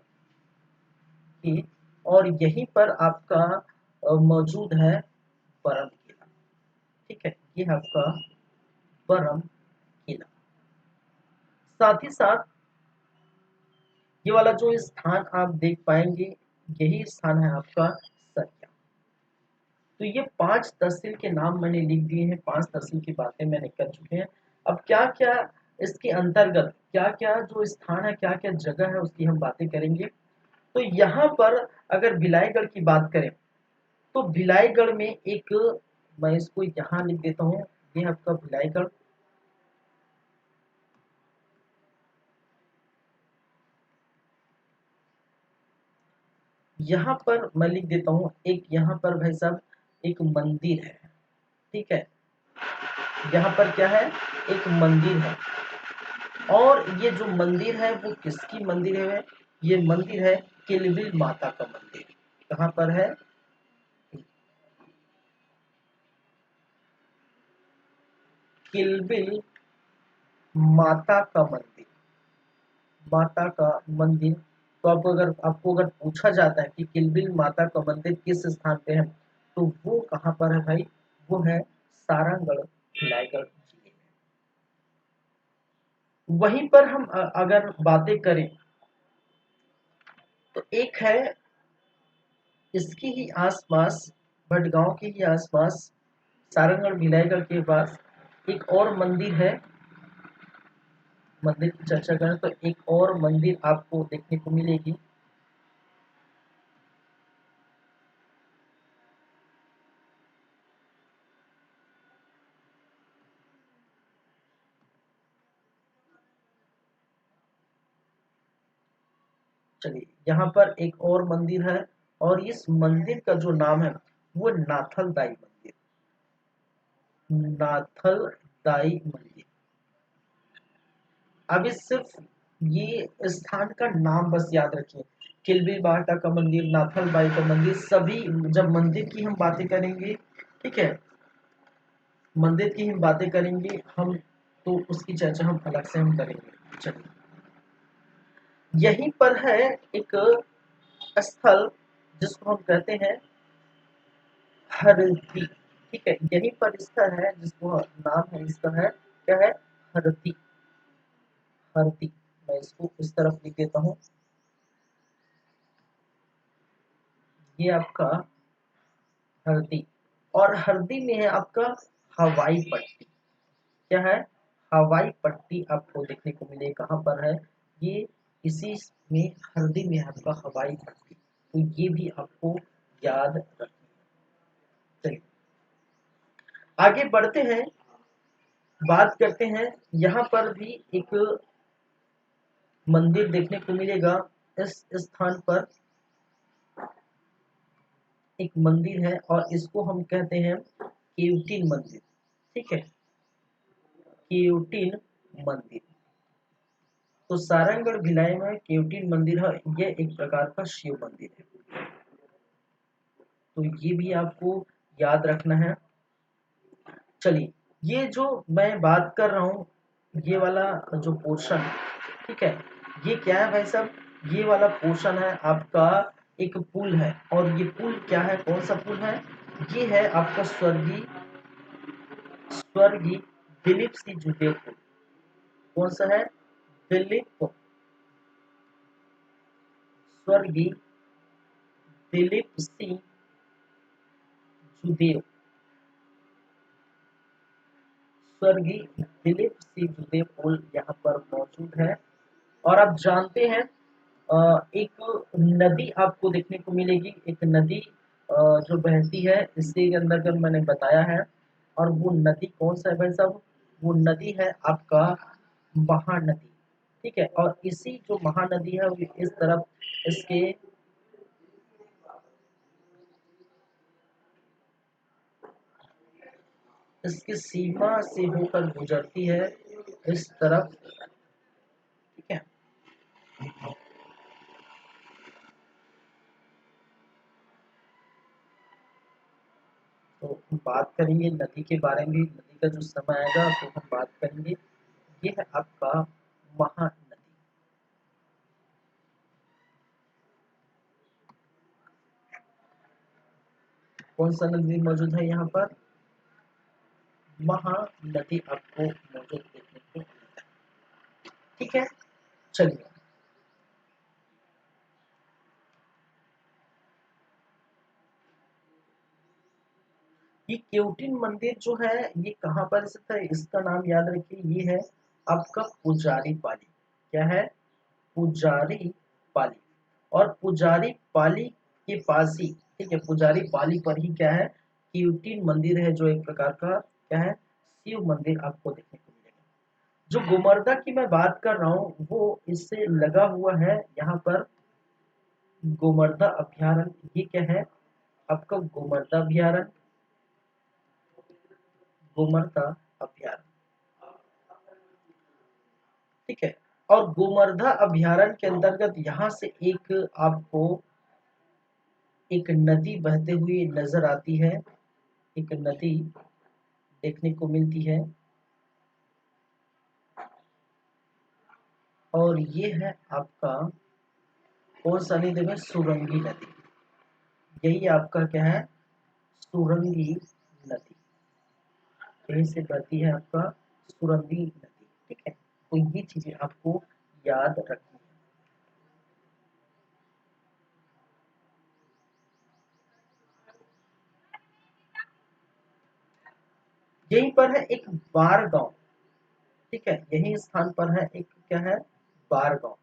ये और यहीं पर आपका मौजूद है परम किला, ठीक है। ये है आपका परम किला। साथ ही साथ ये वाला जो स्थान आप देख पाएंगे, यही स्थान है आपका सरिया। तो ये 5 तहसील के नाम मैंने लिख दिए हैं, 5 तहसील की बातें मैंने कर चुके हैं। अब क्या क्या इसके अंतर्गत क्या क्या जो स्थान है, क्या क्या जगह है, उसकी हम बातें करेंगे। तो यहाँ पर अगर भिलाईगढ़ की बात करें, तो भिलाईगढ़ में एक, मैं इसको यहाँ लिख देता हूँ, ये है आपका भिलाईगढ़। यहाँ पर मैं लिख देता हूँ एक, यहाँ पर भाई साहब एक मंदिर है, ठीक है। यहाँ पर क्या है, एक मंदिर है। और ये जो मंदिर है वो किसकी मंदिर है, ये मंदिर है किलबिल माता का मंदिर। कहाँ पर है, किलबिल माता का मंदिर, माता का मंदिर। तो आपको अगर पूछा जाता है कि किलबिल माता का मंदिर किस स्थान पे है, तो वो कहाँ पर है भाई, वो है सारंगगढ़ भिलाईगढ़ जिले में। वहीं पर हम अगर बातें करें, तो एक है इसकी ही आसपास, भटगांव के ही आसपास, सारंगगढ़ भिलाईगढ़ के पास एक और मंदिर है। मंदिर की चर्चा करें तो एक और मंदिर आपको देखने को मिलेगी। चलिए, यहाँ पर एक और मंदिर है, और इस मंदिर का जो नाम है वो नाथल दाई मंदिर, नाथल दाई मंदिर। अब इस सिर्फ ये स्थान का नाम बस याद रखिए, किलबी बाटा का मंदिर, नाथल बाई का मंदिर, सभी जब मंदिर की हम बातें करेंगे, ठीक है, मंदिर की हम बातें करेंगे हम, तो उसकी चर्चा हम अलग से हम करेंगे। चलिए, यहीं पर है एक स्थल जिसको हम कहते हैं हरदी, ठीक है। यहीं पर स्थल है जिसको नाम है, इसका है क्या है, हरदी, हरदी। मैं इसको इस तरफ लिख देता हूँ, ये आपका हरदी। और हरदी में है आपका हवाई पट्टी, क्या है, हवाई पट्टी आपको देखने को मिले। कहाँ पर है ये, इसी में हरदी में है आपका हवाई पट्टी। तो ये भी आपको याद रखना। चलिए आगे बढ़ते हैं, बात करते हैं। यहाँ पर भी एक मंदिर देखने को मिलेगा। इस स्थान पर एक मंदिर है और इसको हम कहते हैं केवटीन मंदिर, ठीक है, केवटीन मंदिर। तो सारंगगढ़ भिलाई में केवटीन मंदिर है, यह एक प्रकार का शिव मंदिर है। तो ये भी आपको याद रखना है। चलिए, ये जो मैं बात कर रहा हूँ, ये वाला जो पोर्शन, ठीक है, ये क्या है भाई साहब, ये वाला पोर्शन है आपका एक पुल है। और ये पुल क्या है, कौन सा पुल है, ये है आपका स्वर्गीय स्वर्गीय दिलीप सिंह जुदेव पुल। कौन सा है, दिलीप, स्वर्गीय दिलीप सिंह जुदेव, स्वर्गीय दिलीप सिंह जुदेव पुल यहाँ पर मौजूद है। और आप जानते हैं एक नदी आपको देखने को मिलेगी, एक नदी जो बहती है इसके अंदर जब मैंने बताया है। और वो नदी कौन सा है भाई साहब, वो नदी है आपका महानदी, ठीक है। और इसी जो महानदी है वो इस तरफ इसके इसकी सीमा से होकर गुजरती है इस तरफ, ठीक है। तो हम बात करेंगे नदी के बारे में, नदी का जो समय आएगा तो हम बात करेंगे। ये है आपका महानदी। कौन सा नदी मौजूद है यहाँ पर? महानदी आपको मौजूद देखने को मिलता है। ठीक है, चलिए। ये केवटिन मंदिर जो है ये कहाँ पर स्थित है? इसका नाम याद रखिए, ये है आपका पुजारी पाली। क्या है? पुजारी पाली। और पुजारी पाली के पास ही, ठीक है, पुजारी पाली पर ही क्या है, केवटिन मंदिर है, जो एक प्रकार का क्या है, शिव मंदिर आपको देखने को मिलेगा। जो गोमर्दा की मैं बात कर रहा हूँ वो इससे लगा हुआ है यहाँ पर गोमर्दा अभ्यारण्य। ये क्या है आपका? गोमर्दा अभ्यारण्य, गोमर्दा अभ्यारण्य। ठीक है। और गोमर्धा अभ्यारण्य के अंतर्गत यहाँ से एक आपको एक नदी बहते हुए नजर आती है, एक नदी देखने को मिलती है, और ये है आपका कौन सा नदी में? सुरंगी नदी। यही आपका क्या है? सुरंगी नदी। यहीं से बहती है आपका सुरंगी नदी। ठीक है, तो ये चीजें आपको याद रखनी है। यहीं पर है एक बार गांव। ठीक है, यही स्थान पर है एक क्या है? बार गांव।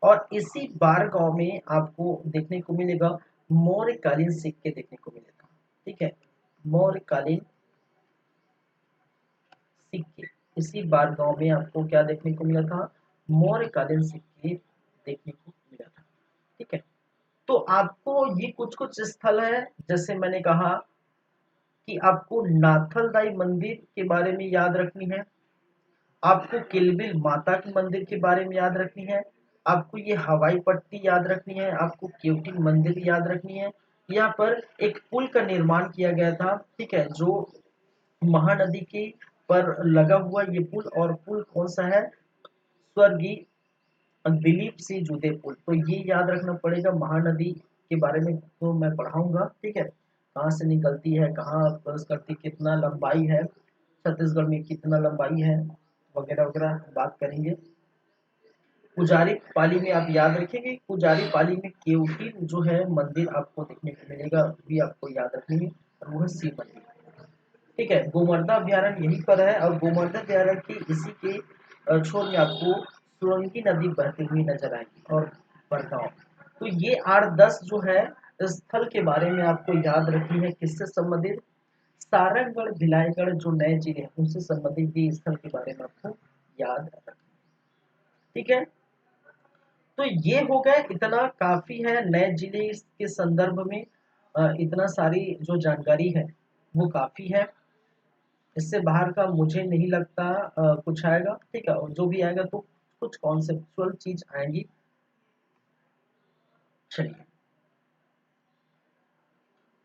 और इसी बार गांव में आपको देखने को मिलेगा मौर्यकालीन सिक्के देखने को मिलेगा। ठीक है, मौर्यकालीन सिक्के। इसी बार गांव में आपको क्या देखने को मिला था? मौर्यकालीन सिक्के देखने को मिला था। ठीक है, तो आपको ये कुछ कुछ स्थल है, जैसे मैंने कहा कि आपको नाथलदाई मंदिर के बारे में याद रखनी है, आपको किलबिल माता के मंदिर के बारे में याद रखनी है, आपको ये हवाई पट्टी याद रखनी है, आपको केवटी मंदिर याद रखनी है। यहाँ पर एक पुल का निर्माण किया गया था, ठीक है, जो महानदी के पर लगा हुआ ये पुल। और पुल कौन सा है? स्वर्गीय दिलीप सिंह जुदे पुल। तो ये याद रखना पड़ेगा। महानदी के बारे में तो मैं पढ़ाऊंगा, ठीक है, कहाँ से निकलती है, कहाँ क्रॉस करती, कितना लंबाई है, छत्तीसगढ़ में कितना लंबाई है, वगैरह वगैरह बात करेंगे। पुजारी पाली में आप याद रखेंगे, पुजारी पाली में केवटी जो है मंदिर आपको देखने को मिलेगा, भी आपको याद रखेंगे, और वो है शिव मंदिर। ठीक है, गोमर्दा अभ्यारण्य यहीं पर है, और गोमर्दा अभ्यारण्य की इसी के छोर में आपको सुरंगी नदी बहती हुई नजर आएगी, और बरगांव। तो ये 8-10 जो है स्थल के बारे में आपको याद रखनी है। किससे संबंधित? सारंगगढ़ भिलाईगढ़ जो नए जिले हैं उनसे संबंधित ये स्थल के बारे में आपको याद रखना। ठीक है, तो ये हो गए, इतना काफी है नए जिले के संदर्भ में। इतना सारी जो जानकारी है वो काफी है। इससे बाहर का मुझे नहीं लगता कुछ आएगा। ठीक है, और जो भी आएगा तो कुछ कॉन्सेप्चुअल चीज आएंगी। चलिए,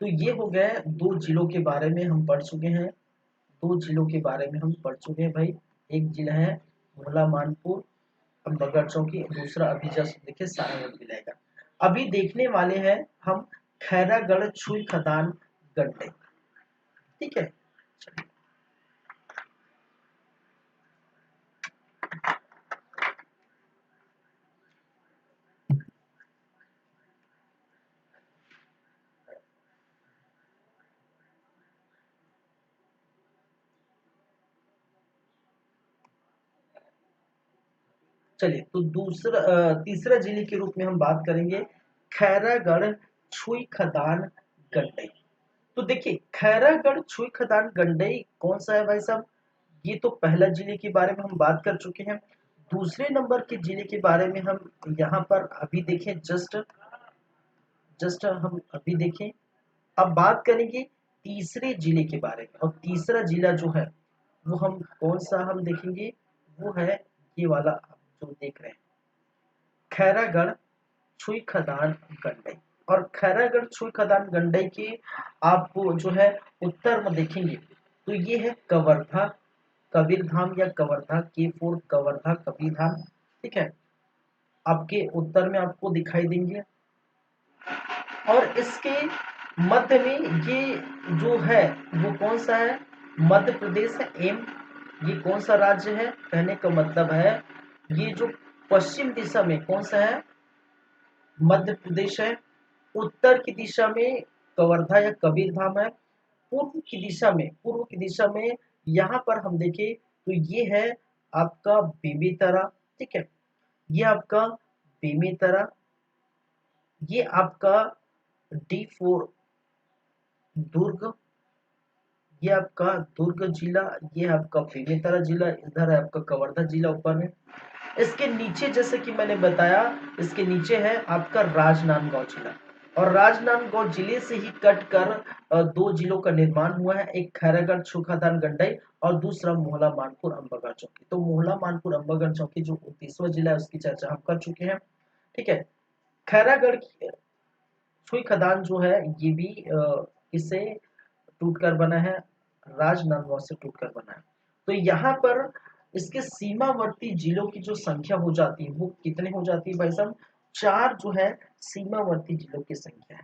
तो ये हो गए दो जिलों के बारे में हम पढ़ चुके हैं। दो जिलों के बारे में हम पढ़ चुके हैं भाई। एक जिला है भोला मानपुर बगड़ चौकी, दूसरा अभी जस्ट देखिए सारंगगढ़ जिला का। अभी देखने वाले हैं हम खैरागढ़ छुई खदान गड्ढे। ठीक है, चलिए, तो तीसरा जिले के रूप में हम बात करेंगे खैरागढ़ छुई खदान गंडई। तो देखिए, खैरागढ़ छुई खदान गंडई कौन सा है भाई साहब? ये तो पहला जिले के बारे में हम बात कर चुके हैं। दूसरे नंबर के जिले के बारे में हम यहाँ पर अभी देखें, जस्ट जस्ट हम अभी देखें। अब बात करेंगे तीसरे जिले के बारे में, और तीसरा जिला जो है वो हम कौन सा हम देखेंगे? वो है ये वाला आप जो देख रहे हैं, खैरागढ़ छुई खदान गंडई। और खैरागढ़ छुई खदान गंडई के आप जो है उत्तर में देखेंगे तो ये है कवर्धा कबीर धाम या कवर्धा K4 कवर्धा कबीर धाम। ठीक है, आपके उत्तर में आपको दिखाई देंगे। और इसके मध्य में ये जो है वो कौन सा है, मध्य प्रदेश है। एम ये कौन सा राज्य है, कहने का मतलब है ये जो पश्चिम दिशा में कौन सा है, मध्य प्रदेश है। उत्तर की दिशा में कवर्धा या कबीर धाम है। पूर्व की दिशा में यहाँ पर हम देखें तो ये है आपका बेमेतरा। ठीक है, ये आपका बेमेतरा, ये आपका D4 दुर्ग, ये आपका दुर्ग जिला, ये आपका बेमेतरा जिला, इधर है आपका कवर्धा जिला ऊपर में। इसके नीचे जैसे कि मैंने बताया, इसके नीचे है आपका राजनांदगांव जिला। और राजनांदगांव जिले से ही कट कर दो जिलों का निर्माण हुआ है, एक खैरागढ़ छुखादान गंडई और दूसरा मोहला मानपुर अंबागढ़ चौकी। तो मोहला मानपुर अंबागढ़ चौकी जो 29वां जिला है उसकी चर्चा हम कर चुके हैं। ठीक है, खैरागढ़ छुई खदान जो है ये भी किससे टूटकर बना है, राजनांदगांव से टूटकर बना है। तो यहाँ पर इसके सीमावर्ती जिलों की जो संख्या हो जाती है वो कितने हो जाती है भाई साहब, 4 जो है सीमावर्ती जिलों की संख्या है।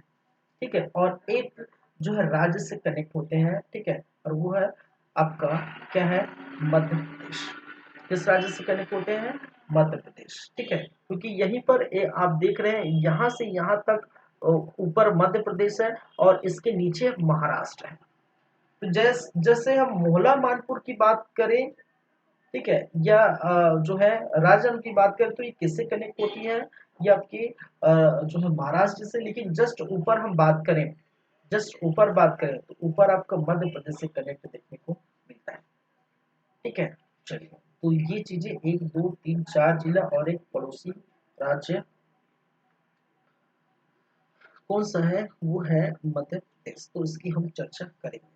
ठीक है, और एक जो है राज्य से कनेक्ट होते हैं। ठीक है, और वो है आपका क्या है, मध्य प्रदेश। किस राज्य से कनेक्ट होते हैं, मध्य प्रदेश। ठीक है, क्योंकि यहीं पर आप देख रहे हैं यहाँ से यहाँ तक ऊपर मध्य प्रदेश है और इसके नीचे महाराष्ट्र है। तो जैसे हम मोहला मानपुर की बात करें, ठीक है, या जो है राजन की बात करें तो ये किससे कनेक्ट होती है, ये आपकी जो है महाराष्ट्र से। लेकिन जस्ट ऊपर बात करें तो ऊपर आपका मध्य प्रदेश से कनेक्ट देखने को मिलता है। ठीक है, चलिए, तो ये चीजें 1 2 3 4 जिला और एक पड़ोसी राज्य कौन सा है, वो है मध्य प्रदेश। तो इसकी हम चर्चा करेंगे।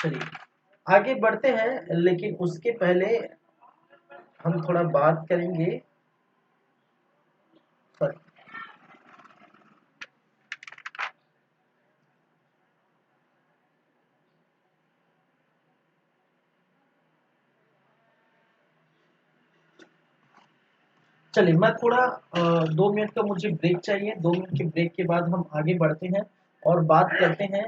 चलिए आगे बढ़ते हैं, लेकिन उसके पहले हम थोड़ा बात करेंगे। सॉरी, चलिए मैं थोड़ा 2 मिनट का मुझे ब्रेक चाहिए। 2 मिनट के ब्रेक के बाद हम आगे बढ़ते हैं और बात करते हैं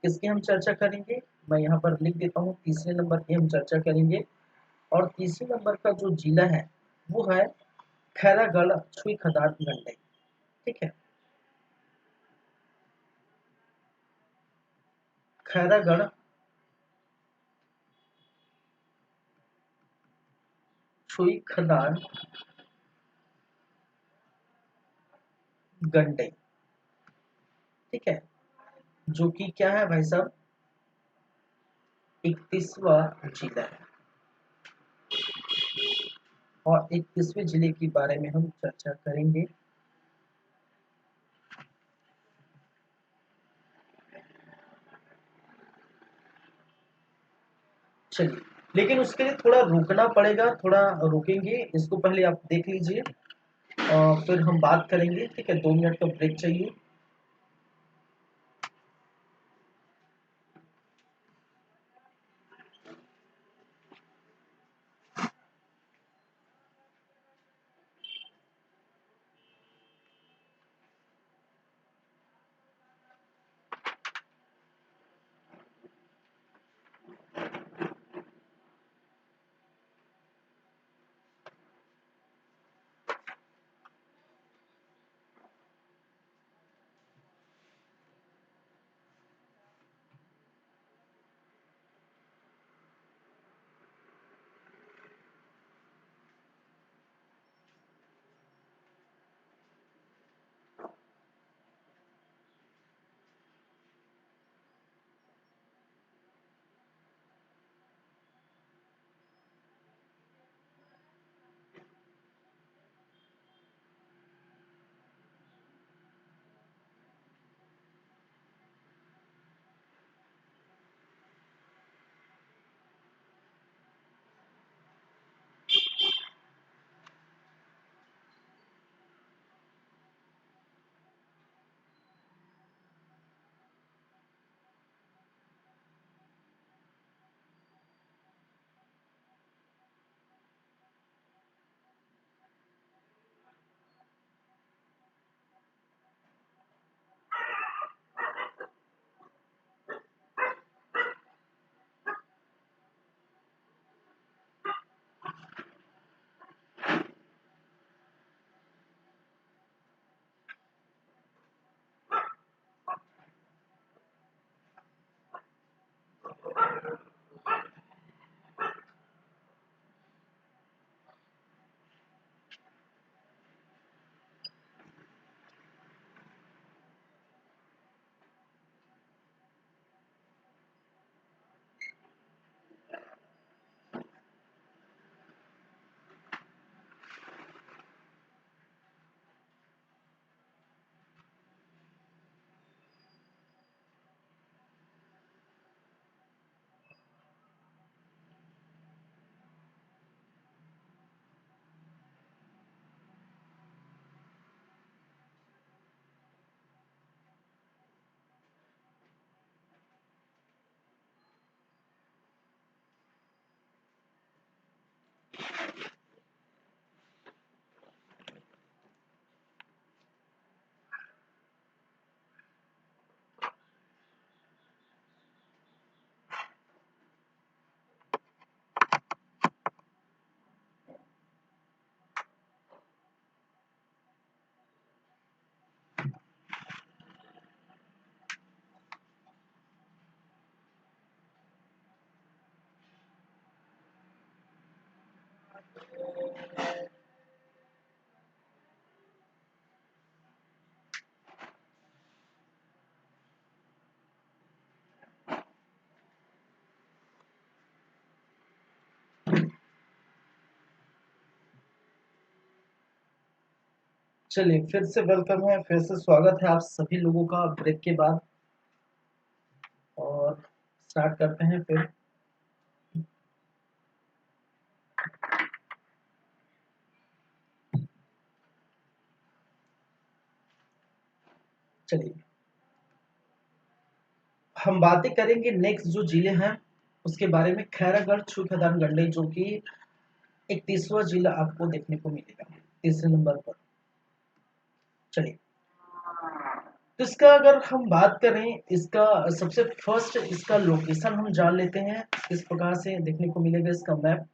किसकी हम चर्चा करेंगे। मैं यहाँ पर लिख देता हूँ, तीसरे नंबर की हम चर्चा करेंगे। और तीसरे नंबर का जो जिला है वो है खैरागढ़ छुई खदान गंडई। ठीक है, खैरागढ़ छुई खदान गंडई। ठीक है, जो कि क्या है भाई साहब, 31वां जिला है। और 31वें जिले के बारे में हम चर्चा करेंगे। चलिए, लेकिन उसके लिए थोड़ा रुकना पड़ेगा, थोड़ा रुकेंगे, इसको पहले आप देख लीजिए फिर हम बात करेंगे। ठीक है, 2 मिनट का ब्रेक चाहिए। चलिए फिर से वेलकम है, फिर से स्वागत है आप सभी लोगों का ब्रेक के बाद। और स्टार्ट करते हैं फिर। चलिए हम बातें करेंगे नेक्स्ट जो जिले हैं उसके बारे में। खैरागढ़, छुईखदान, गंडई, जो कि 31वां जिला आपको देखने को मिलेगा तीसरे नंबर पर। चलिए, तो इसका अगर हम बात करें, इसका सबसे फर्स्ट इसका लोकेशन हम जान लेते हैं। किस प्रकार से देखने को मिलेगा इसका मैप।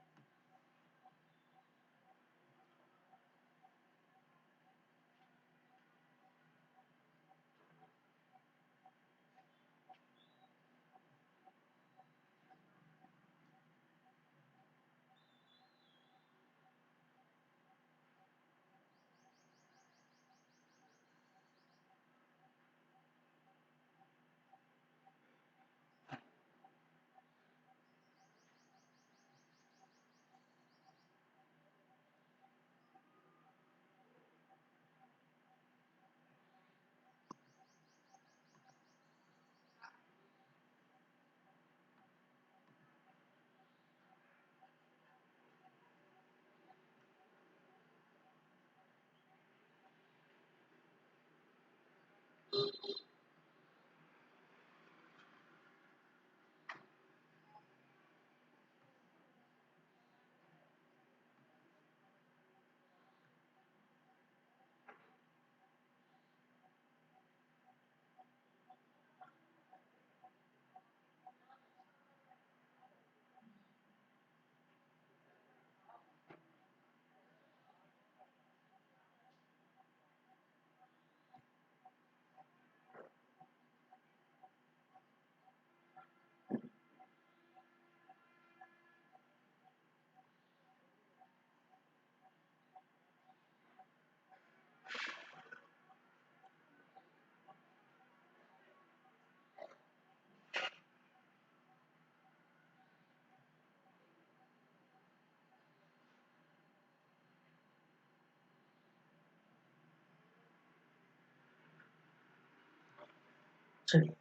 चलिए,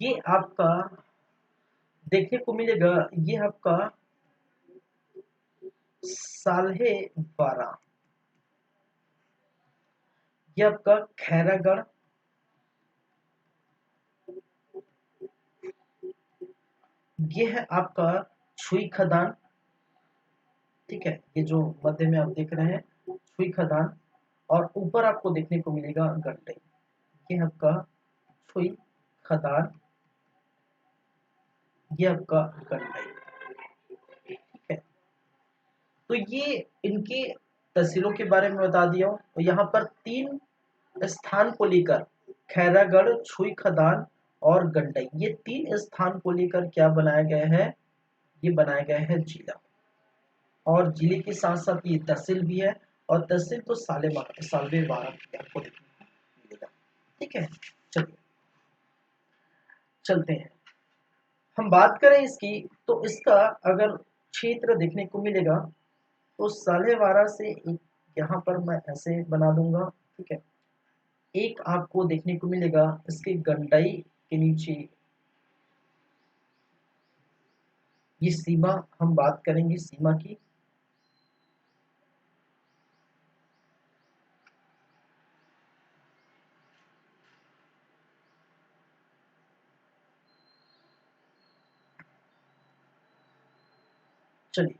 ये आपका देखने को मिलेगा, ये आपका साल्हे बारा, ये आपका खैरागढ़, ये है आपका छुई खदान। ठीक है, ये जो मध्य में आप देख रहे हैं छुई खदान, और ऊपर आपको देखने को मिलेगा गंडई। ये आपका छुई खदान, ये आपका गंडई। ठीक है, तो ये इनके तहसीलों के बारे में बता दिया हूं। तो यहाँ पर 3 स्थान को लेकर, खैरागढ़, छुई खदान और गंडई, ये 3 स्थान को लेकर क्या बनाया गया है, ये बनाया गया है जिला। और जिले के साथ साथ ये तहसील भी है, और तहसील तो सालवे बारह की आपको देखने को मिलेगा। ठीक है, चलिए चलते हैं। हम बात करें इसकी, तो इसका अगर क्षेत्र देखने को मिलेगा, तो साले बारह से एक यहाँ पर मैं ऐसे बना दूंगा। ठीक है, एक आपको देखने को मिलेगा इसके गंडई के नीचे, ये सीमा, हम बात करेंगे सीमा की। चलिए,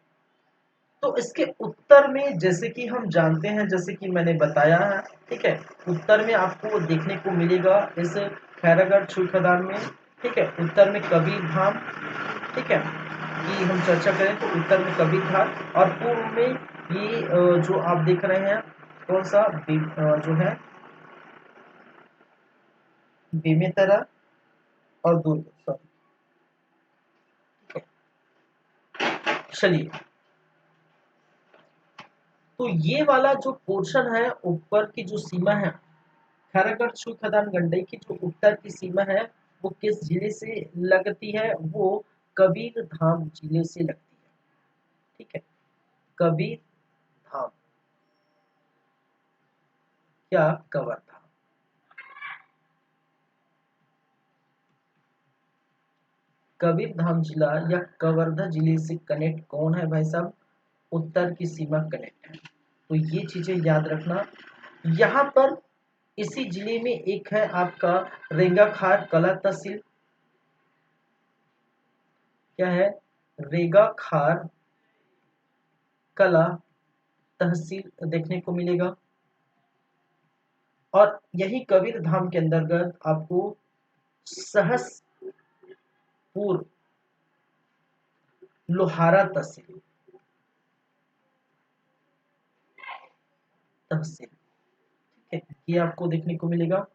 तो इसके उत्तर में जैसे कि हम जानते हैं, जैसे कि मैंने बताया है, ठीक है, उत्तर में आपको देखने को मिलेगा इस खैरागढ़ छुई खदान में। ठीक है, उत्तर में कबीर धाम। ठीक है, कि हम चर्चा करें तो उत्तर में कबीर धाम, और पूर्व में ये जो आप देख रहे हैं कौन सा जो है बेमेतरा और दुर्ग, सॉरी। चलिए, तो ये वाला जो पोर्शन है, ऊपर की जो सीमा है, खैरागढ़ छुई खदान गंडई की जो उत्तर की सीमा है, वो किस जिले से लगती है, वो कबीर धाम जिले से लगती है। ठीक है, कबीर धाम। क्या कवर्धा। कबीरधाम जिला या कवर्धा जिले से कनेक्ट कौन है भाई साहब, उत्तर की सीमा कनेक्ट है। तो ये चीजें याद रखना। यहाँ पर इसी जिले में एक है आपका रेंगाखार कला तहसील। क्या है, रेंगाखार कला तहसील देखने को मिलेगा। और यही कबीर धाम के अंतर्गत आपको सहसपुर लोहारा तहसील तहसील, ठीक है, ये आपको देखने को मिलेगा।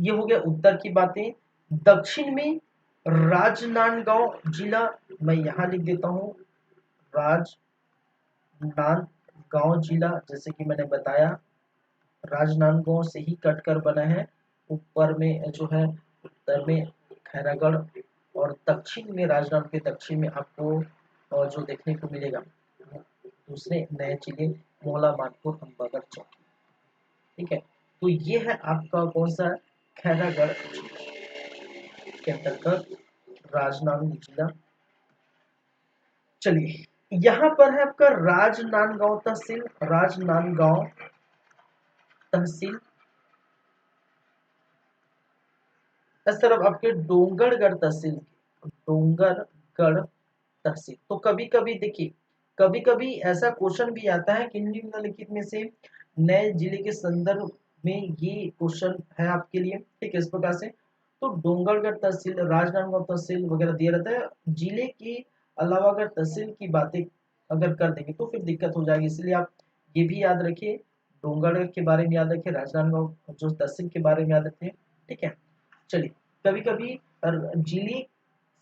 ये हो गया उत्तर की बातें। दक्षिण में राजनांदगांव जिला, मैं यहां लिख देता हूं, राजनांदगांव जिला, जैसे कि मैंने बताया राजनांदगांव से ही कटकर बना है। ऊपर में जो है उत्तर में खैरागढ़, और दक्षिण में राजनांदगांव के दक्षिण में आपको जो देखने को मिलेगा दूसरे नए जिले मोहला मानपुर अम्बागढ़ चौकी। ठीक है, तो ये है आपका कौन सा, खैरागढ़ के अंतर्गत राजनांदगांव जिला। चलिए यहाँ पर है आपका राजनांदगांव तहसील, राजनांदगांव तहसील। इस तरफ आपके डोंगरगढ़ तहसील, डोंगरगढ़ तहसील। तो कभी कभी देखिए, कभी कभी ऐसा क्वेश्चन भी आता है कि निम्नलिखित में से नए जिले के संदर्भ में ये क्वेश्चन है आपके लिए। ठीक है, इस प्रकार से तो डोंगरगढ़ तहसील, राजनांदगांव तहसील वगैरह दिया रहता है। जिले के अलावा अगर तहसील की बातें अगर कर देंगे तो फिर दिक्कत हो जाएगी, इसलिए आप ये भी याद रखिए, डोंगरगढ़ के बारे में याद रखिए, राजनांदगांव जो तहसील के बारे में याद रखिए। ठीक है, चलिए कभी कभी जिले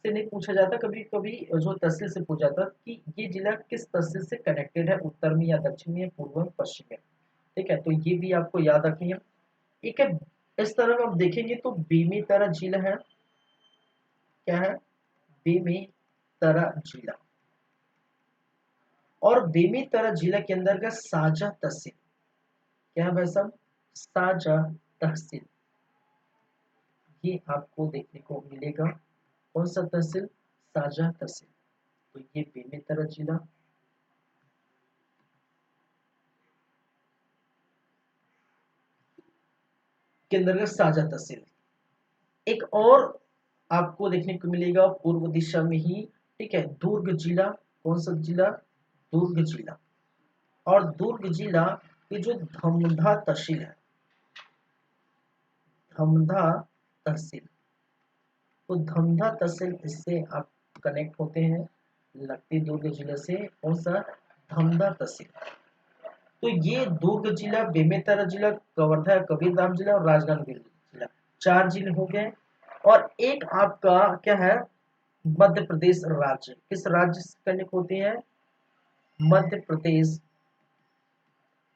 से नहीं पूछा जाता, कभी कभी जो तहसील से पूछा जाता कि ये जिला किस तहसील से कनेक्टेड है, उत्तर में या दक्षिण में या पूर्व में पश्चिम में। ठीक है, तो ये भी आपको याद रखनी है। एक है, इस तरह आप देखेंगे तो बेमेतरा जिला है। क्या है, बेमेतरा जिला। और बेमेतरा जिला के अंदर का साजा तहसील, क्या है भाई साहब, साजा तहसील, ये आपको देखने को मिलेगा। कौन सा तहसील, साजा तहसील। तो ये बेमेतरा जिला के अंतर्गत साजा तहसील। एक और आपको देखने को मिलेगा पूर्व दिशा में ही, ठीक है, दुर्ग जिला। कौन सा जिला, दुर्ग जिला। और दुर्ग जिला की जो धमधा तहसील है, धमधा तहसील, तो धमधा तहसील इससे आप कनेक्ट होते हैं, लगती दुर्ग जिले से। कौन सा, धमधा तहसील। तो ये दुर्ग जिला, बेमेतरा जिला, कवर्धा कबीरधाम जिला और राजनांदगांव जिला, 4 जिले हो गए। और एक आपका क्या है, मध्य प्रदेश राज्य, किस राज्य से कनेक्ट होते हैं, मध्य प्रदेश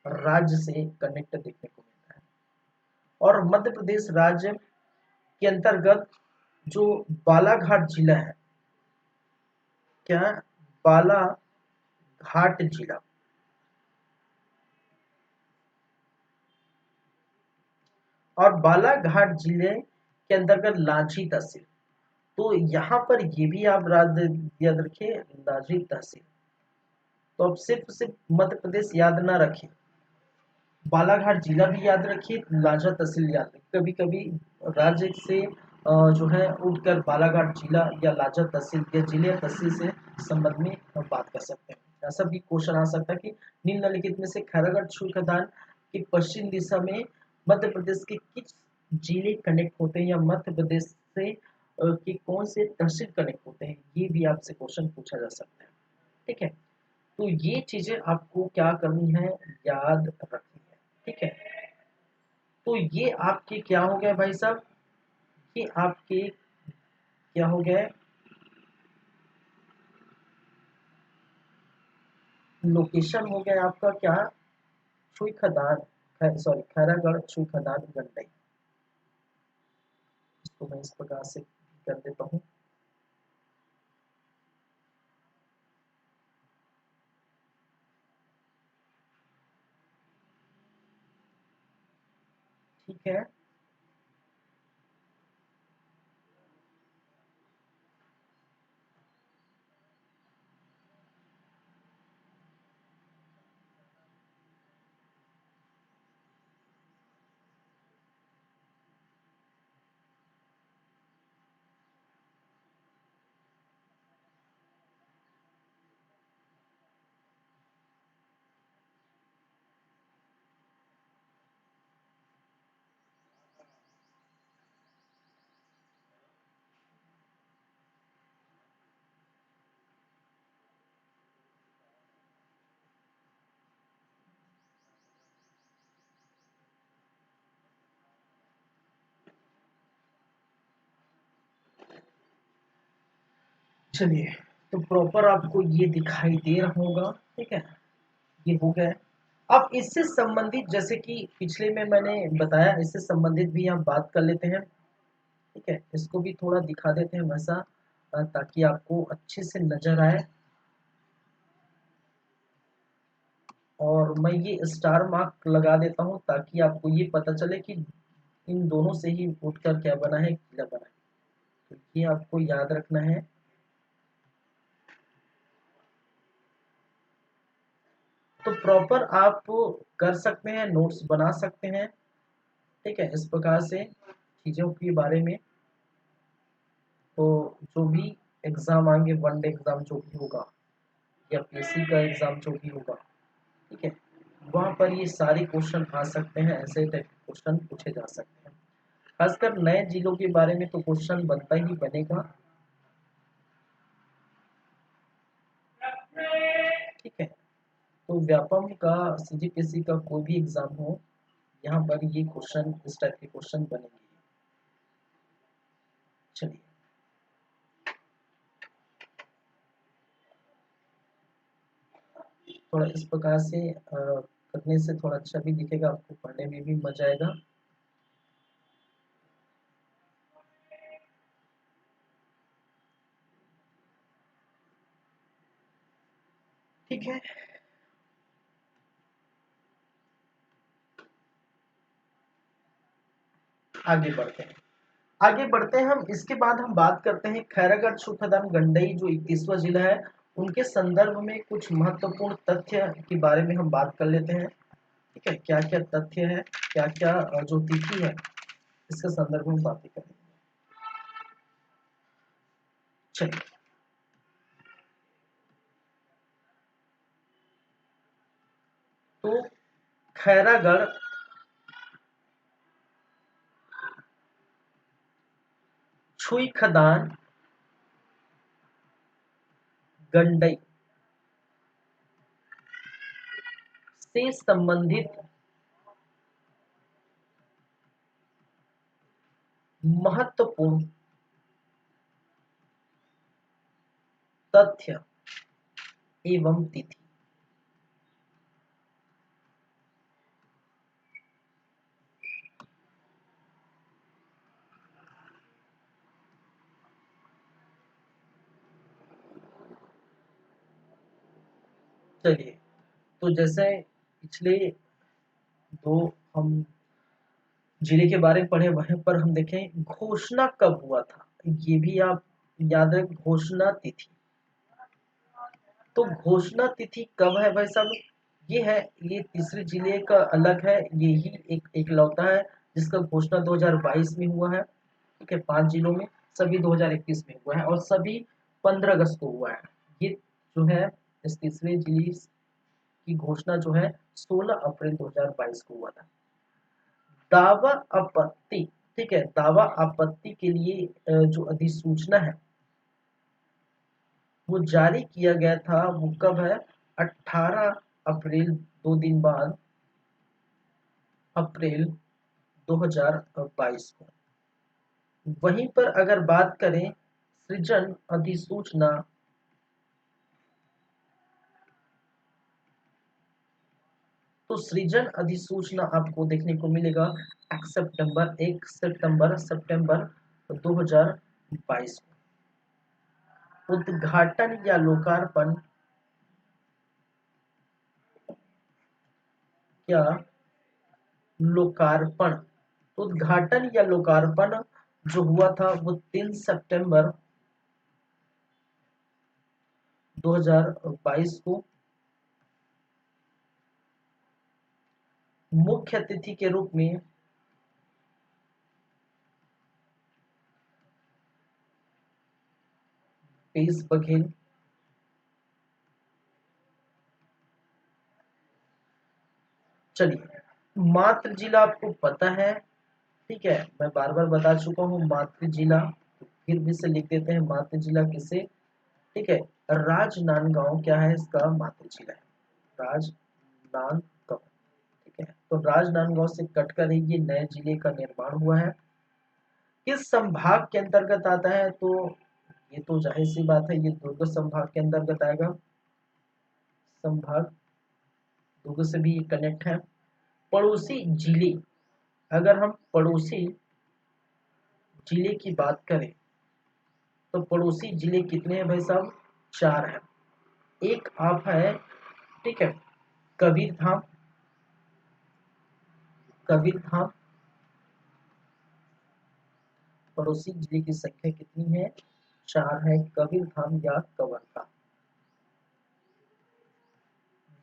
राज्य से कनेक्ट देखने को मिलता है। और मध्य प्रदेश राज्य के अंतर्गत जो बालाघाट जिला है, क्या, बालाघाट जिला। और बालाघाट जिले के अंतर्गत लांची तहसील। तो यहाँ पर ये भी आप याद रखिए, लांची तहसील। तो अब सिर्फ मध्य प्रदेश याद ना रखें, बालाघाट जिला भी याद रखिए, लांचा तहसील याद रखिए। कभी कभी राज्य से जो है उठकर बालाघाट जिला या लांचा तहसील या जिले या तहसील से संबंध में बात कर सकते हैं। ऐसा भी क्वेश्चन आ सकता है कि निम्नलिखित में से खैरागढ़ छुई खदान की पश्चिम दिशा में मध्य प्रदेश के किस जिले कनेक्ट होते हैं, या मध्य प्रदेश से कि कौन से तहसील कनेक्ट होते हैं, ये भी आपसे क्वेश्चन पूछा जा सकता है। ठीक है, तो ये चीजें आपको क्या करनी है, याद रखनी है। ठीक है, तो ये आपके क्या हो गया भाई साहब, ये आपके क्या हो गया, लोकेशन हो गया आपका क्या, छुई खदान, सॉरी खैरागढ़ छुई खदान गंडई। इसको मैं इस प्रकार से कर देता हूँ। ठीक है। चलिए, तो प्रॉपर आपको ये दिखाई दे रहा होगा, ठीक है, ये हो गया है। अब इससे संबंधित, जैसे कि पिछले में मैंने बताया, इससे संबंधित भी हम बात कर लेते हैं, ठीक है। इसको भी थोड़ा दिखा देते हैं वैसा, ताकि आपको अच्छे से नजर आए। और मैं ये स्टार मार्क लगा देता हूँ ताकि आपको ये पता चले कि इन दोनों से ही उठकर क्या बना है, किला बना है। तो ये आपको याद रखना है। तो प्रॉपर आप कर सकते हैं, नोट्स बना सकते हैं, ठीक है, इस प्रकार से चीज़ों के बारे में। तो जो भी एग्ज़ाम आएंगे, वनडे एग्ज़ाम जो भी होगा या पीएससी का एग्ज़ाम जो भी होगा, ठीक है, वहाँ पर ये सारे क्वेश्चन आ सकते हैं, ऐसे टाइप के क्वेश्चन पूछे जा सकते हैं। खासकर नए जिलों के बारे में तो क्वेश्चन बनता ही बनेगा, ठीक है। तो व्यापम का, सीजीपीएससी का कोई भी एग्ज़ाम हो, यहाँ पर ये क्वेश्चन, इस टाइप के क्वेश्चन बनेंगे। चलिए, थोड़ा इस प्रकार से करने से थोड़ा अच्छा भी दिखेगा, आपको पढ़ने में भी मजा आएगा। ठीक है, आगे बढ़ते हैं। आगे बढ़ते हैं हम, इसके बाद हम बात करते हैं खैरागढ़, छुटादान, गंडई जो 31वां जिला है, उनके संदर्भ में कुछ महत्वपूर्ण तथ्य के बारे में हम बात कर लेते हैं, ठीक है। क्या क्या तथ्य है, क्या क्या जो तिथि है, इसके संदर्भ में बातें करेंगे। चलिए, तो खैरागढ़, छुई खदान, गंडई से संबंधित महत्वपूर्ण तथ्य एवं तिथि। चलिए, तो जैसे पिछले दो हम जिले के बारे में पढ़े, वहीं पर हम देखें घोषणा कब हुआ था, ये भी आप याद रखें, घोषणा तिथि। तो घोषणा तिथि कब है भाई साहब, ये है, ये तीसरे जिले का अलग है, ये ही एक एकलौता है जिसका घोषणा 2022 में हुआ है, ठीक है। 5 जिलों में सभी 2021 में हुआ है, और सभी 15 अगस्त को हुआ है। ये जो है, इस तीसरे जिले की घोषणा जो है 16 अप्रैल 2022 को हुआ था। दावा आपत्ति, ठीक है, दावा आपत्ति के लिए जो अधिसूचना है वो जारी किया गया था, वो कब है, 18 अप्रैल, 2 दिन बाद, अप्रैल 2022 को। वहीं पर अगर बात करें सृजन अधिसूचना, तो सृजन अधिसूचना आपको देखने को मिलेगा 1 सितंबर 2022 को। उद्घाटन या लोकार्पण, क्या लोकार्पण उद्घाटन या लोकार्पण जो हुआ था वो 3 सितंबर 2022 को। मुख्य अतिथि के रूप में पीयूष बघेल, चलिए मातृ जिला आपको पता है, ठीक है, मैं बार बार बता चुका हूँ मातृ जिला, फिर भी से लिख देते हैं मातृ जिला किसे, ठीक है, राजनांदगांव क्या है इसका मातृ जिला है, राजनांदगांव, ठीक है। तो राजनांदगांव से कटकर ही ये नए जिले का निर्माण हुआ है। किस संभाग के अंतर्गत आता है, तो ये तो जाहिर सी बात है ये दुर्ग संभाग के अंतर्गत आएगा, संभाग दुर्ग से भी कनेक्ट है। पड़ोसी जिले, अगर हम पड़ोसी जिले की बात करें तो पड़ोसी जिले कितने हैं भाई साहब, 4 हैं। एक आप है, ठीक है, कबीरधाम, कबीरधाम पड़ोसी जिले की संख्या कितनी है, 4 है, कबीरधाम या कवर्धा।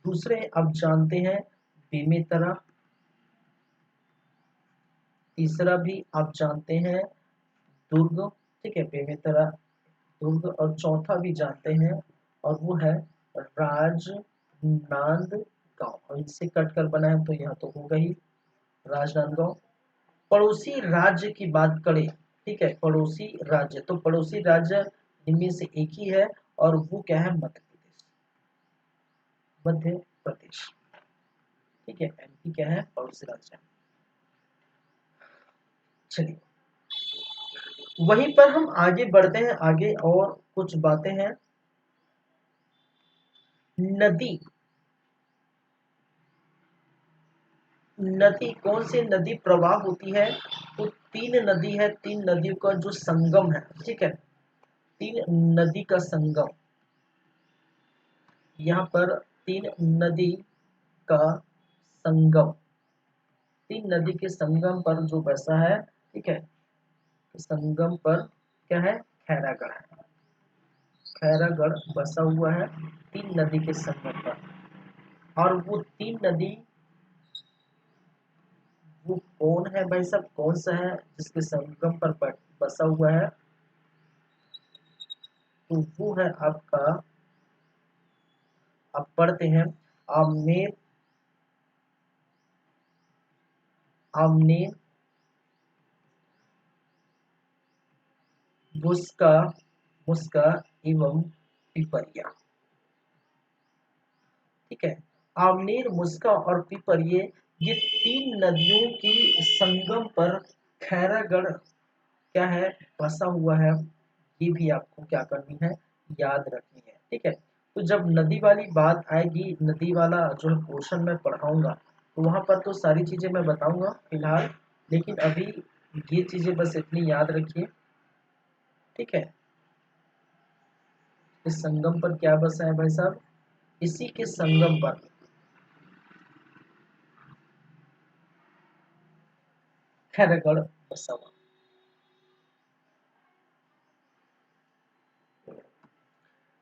दूसरे आप जानते हैं बेमेतरा, तीसरा भी आप जानते हैं दुर्ग, ठीक है, बेमेतरा दुर्ग, और चौथा भी जानते हैं और वो है राजनांदगांव, और इससे कटकर बना है तो यहाँ तो होगा ही राजनांदगांव। पड़ोसी राज्य की बात करें, ठीक है, पड़ोसी राज्य, तो पड़ोसी राज्य इनमें से एक ही है और वो क्या है, मध्य प्रदेश, मध्य प्रदेश, ठीक है, एमपी क्या है पड़ोसी राज्य। चलिए वहीं पर हम आगे बढ़ते हैं, आगे और कुछ बातें हैं। नदी, नदी कौन सी नदी प्रवाह होती है, तो 3 नदी है, 3 नदियों का जो संगम है, ठीक है, 3 नदी का संगम, यहाँ पर 3 नदी का संगम, 3 नदी के संगम पर जो बसा है, ठीक है, तो संगम पर क्या है, खैरागढ़ है, खैरागढ़ बसा हुआ है 3 नदी के संगम पर। और वो 3 नदी वो कौन है भाई साहब, कौन सा है जिसके संगम पर बसा हुआ है, तो वो है आपका, आप पढ़ते हैं आमनेर, आमनेर, मुस्का, मुस्का एवं पिपरिया, ठीक है, आमनेर, मुस्का और पिपरिये, ये 3 नदियों की संगम पर खैरागढ़ क्या है बसा हुआ है, ये भी आपको क्या करनी है, याद रखनी है, ठीक है। तो जब नदी वाली बात आएगी, नदी वाला जो है पोर्शन में पढ़ाऊंगा, तो वहां पर तो सारी चीजें मैं बताऊंगा फिलहाल, लेकिन अभी ये चीजें बस इतनी याद रखिए, ठीक है। इस संगम पर क्या बसा है भाई साहब, इसी के संगम पर खैरगढ़ बसा हुआ।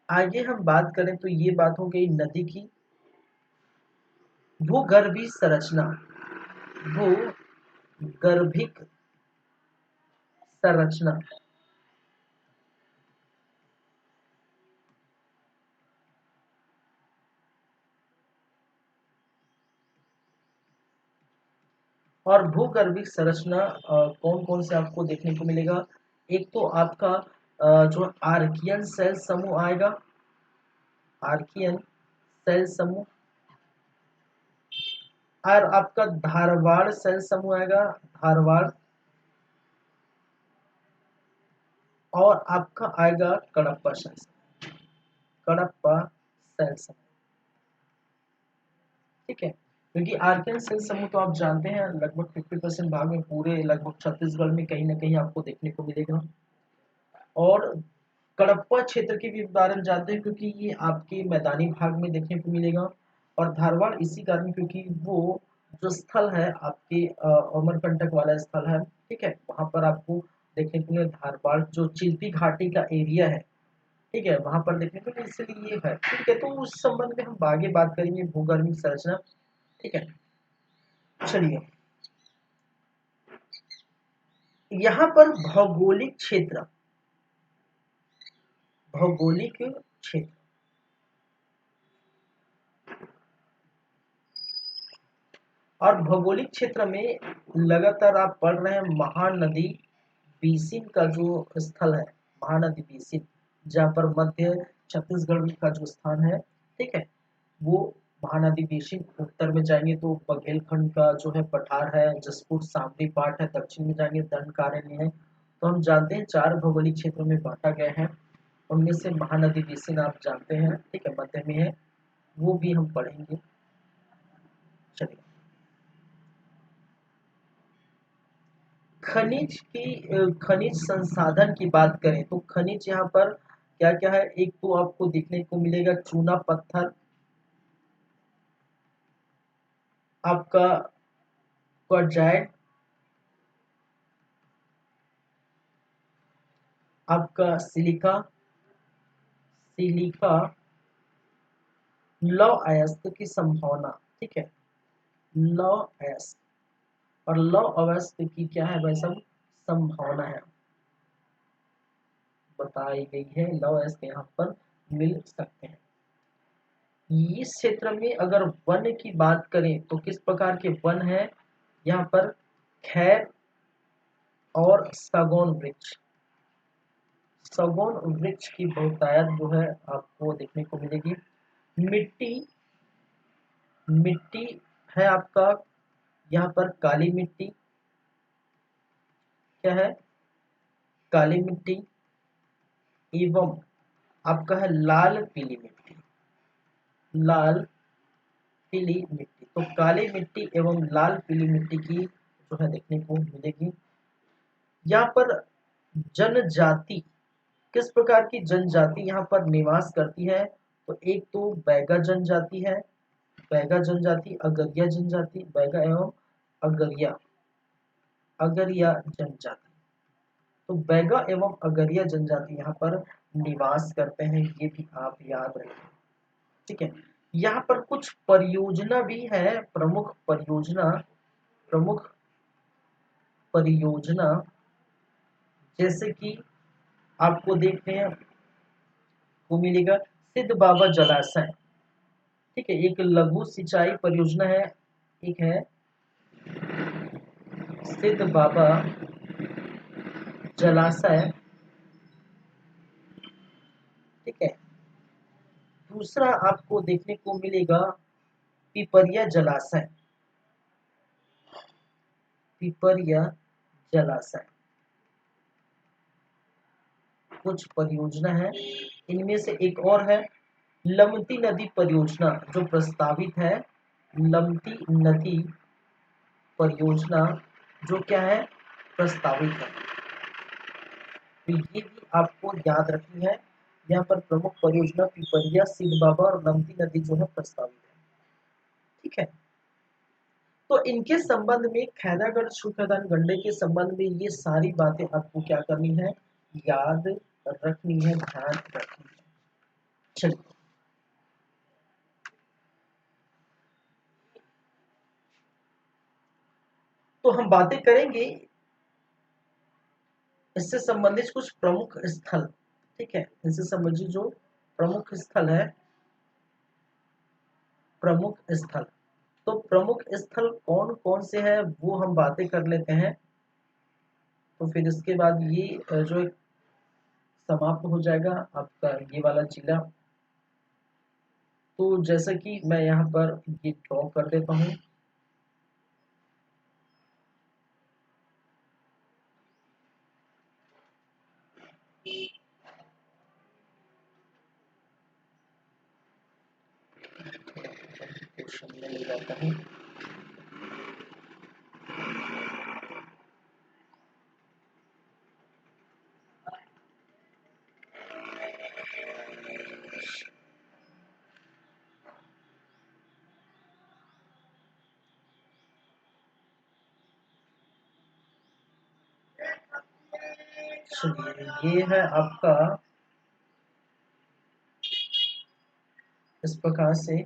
आगे हम बात करें तो ये बात हो गई नदी की। भूगर्भीय संरचना, भूगर्भिक संरचना, और भूगर्भिक संरचना कौन कौन से आपको देखने को मिलेगा, एक तो आपका जो आर्कियन सेल समूह आएगा, आर्कियन सेल समूह, और आपका धारवाड़ सेल समूह आएगा, धारवाड़, और आपका आएगा कडप्पा सेल, कडप्पा सेल समूह, ठीक है। क्योंकि आर्कियन सेल समूह तो आप जानते हैं लगभग 50% भाग में पूरे लगभग छत्तीसगढ़ में कहीं ना कहीं आपको देखने को मिलेगा, और कडप्पा क्षेत्र के भी बारे में जानते हैं क्योंकि ये आपके मैदानी भाग में देखने को मिलेगा, और धारवाड़ इसी कारण क्योंकि वो जो स्थल है आपके अमरकंटक वाला स्थल है, ठीक है, वहां पर आपको देखने को मिले धारबाड़ जो चिल्पी घाटी का एरिया है, ठीक है, वहां पर देखने को मिले, इसलिए ये है, ठीक है। तो उस संबंध में हम आगे बात करेंगे भूगर्भीय संरचना, ठीक है। चलिए, यहाँ पर भौगोलिक क्षेत्र, भौगोलिक क्षेत्र, और भौगोलिक क्षेत्र में लगातार आप पढ़ रहे हैं महानदी बेसिन का जो स्थल है, महानदी बेसिन, जहाँ पर मध्य छत्तीसगढ़ का जो स्थान है, ठीक है, वो महानदी बेसिन। उत्तर में जाएंगे तो बघेलखंड का जो है पठार है, जसपुर सामरी पाट है, दक्षिण में जाएंगे दंडकारण्य है। तो हम जानते हैं 4 भौगोलिक क्षेत्रों में बांटा गया है, उनमें से महानदी बेसिन आप जानते हैं, ठीक है, मध्य में है, वो भी हम पढ़ेंगे। चलिए, खनिज की खनिज संसाधन की बात करें तो खनिज यहाँ पर क्या क्या है, एक तो आपको देखने को मिलेगा चूना पत्थर, आपका क्वार्ट्जाइट, आपका सिलिका, सिलिका, लौह अयस्क की संभावना, ठीक है, लौह अयस्क, और लौह अयस्क की क्या है भाई साहब, संभावना है, बताई गई है, लौह अयस्क यहाँ पर मिल सकते हैं। इस क्षेत्र में अगर वन की बात करें तो किस प्रकार के वन है यहाँ पर, खैर और सागौन वृक्ष, सागौन वृक्ष की बहुतायत जो है आपको देखने को मिलेगी। मिट्टी, मिट्टी है आपका यहाँ पर काली मिट्टी, क्या है, काली मिट्टी, एवं आपका है लाल पीली मिट्टी, लाल पीली मिट्टी। तो काली मिट्टी एवं लाल पीली मिट्टी की जो है देखने को मिलेगी। यहाँ पर जनजाति, किस प्रकार की जनजाति यहाँ पर निवास करती है, तो एक तो बैगा जनजाति है, बैगा जनजाति, अगरिया जनजाति, बैगा एवं अगरिया, अगरिया जनजाति। तो बैगा एवं अगरिया जनजाति यहाँ पर निवास करते हैं, ये भी आप याद रखें, ठीक है। यहाँ पर कुछ परियोजना भी है, प्रमुख परियोजना, प्रमुख परियोजना, जैसे कि आपको देखने को मिलेगा सिद्ध बाबा जलाशय, ठीक है, एक लघु सिंचाई परियोजना है, एक है सिद्ध बाबा जलाशय, ठीक है। दूसरा आपको देखने को मिलेगा पिपरिया जलाशय, पिपरिया जलाशय, कुछ परियोजना है, इनमें से एक और है लमती नदी परियोजना जो प्रस्तावित है, लमती नदी परियोजना जो क्या है, प्रस्तावित है। तो ये भी आपको याद रखनी है, यहाँ पर प्रमुख परियोजना पिपरिया, सिद्ध बाबा और लमती नदी जो है प्रस्तावित है, ठीक है। तो इनके संबंध में खैरागढ़ शुक्रदान गंडे के संबंध में ये सारी बातें आपको क्या करनी है, याद रखनी है, ध्यान रखनी है। चलिए, तो हम बातें करेंगे इससे संबंधित कुछ प्रमुख स्थल, ठीक है, इससे संबंधित जो प्रमुख स्थल है, प्रमुख स्थल, तो प्रमुख स्थल कौन कौन से हैं वो हम बातें कर लेते हैं, तो फिर इसके बाद ये जो समाप्त हो जाएगा आपका ये वाला जिला। तो जैसा कि मैं यहाँ पर ये ड्रॉ कर देता हूँ, क्वेश्चन में ले जाता हूँ, चलिए ये है आपका इस प्रकार से।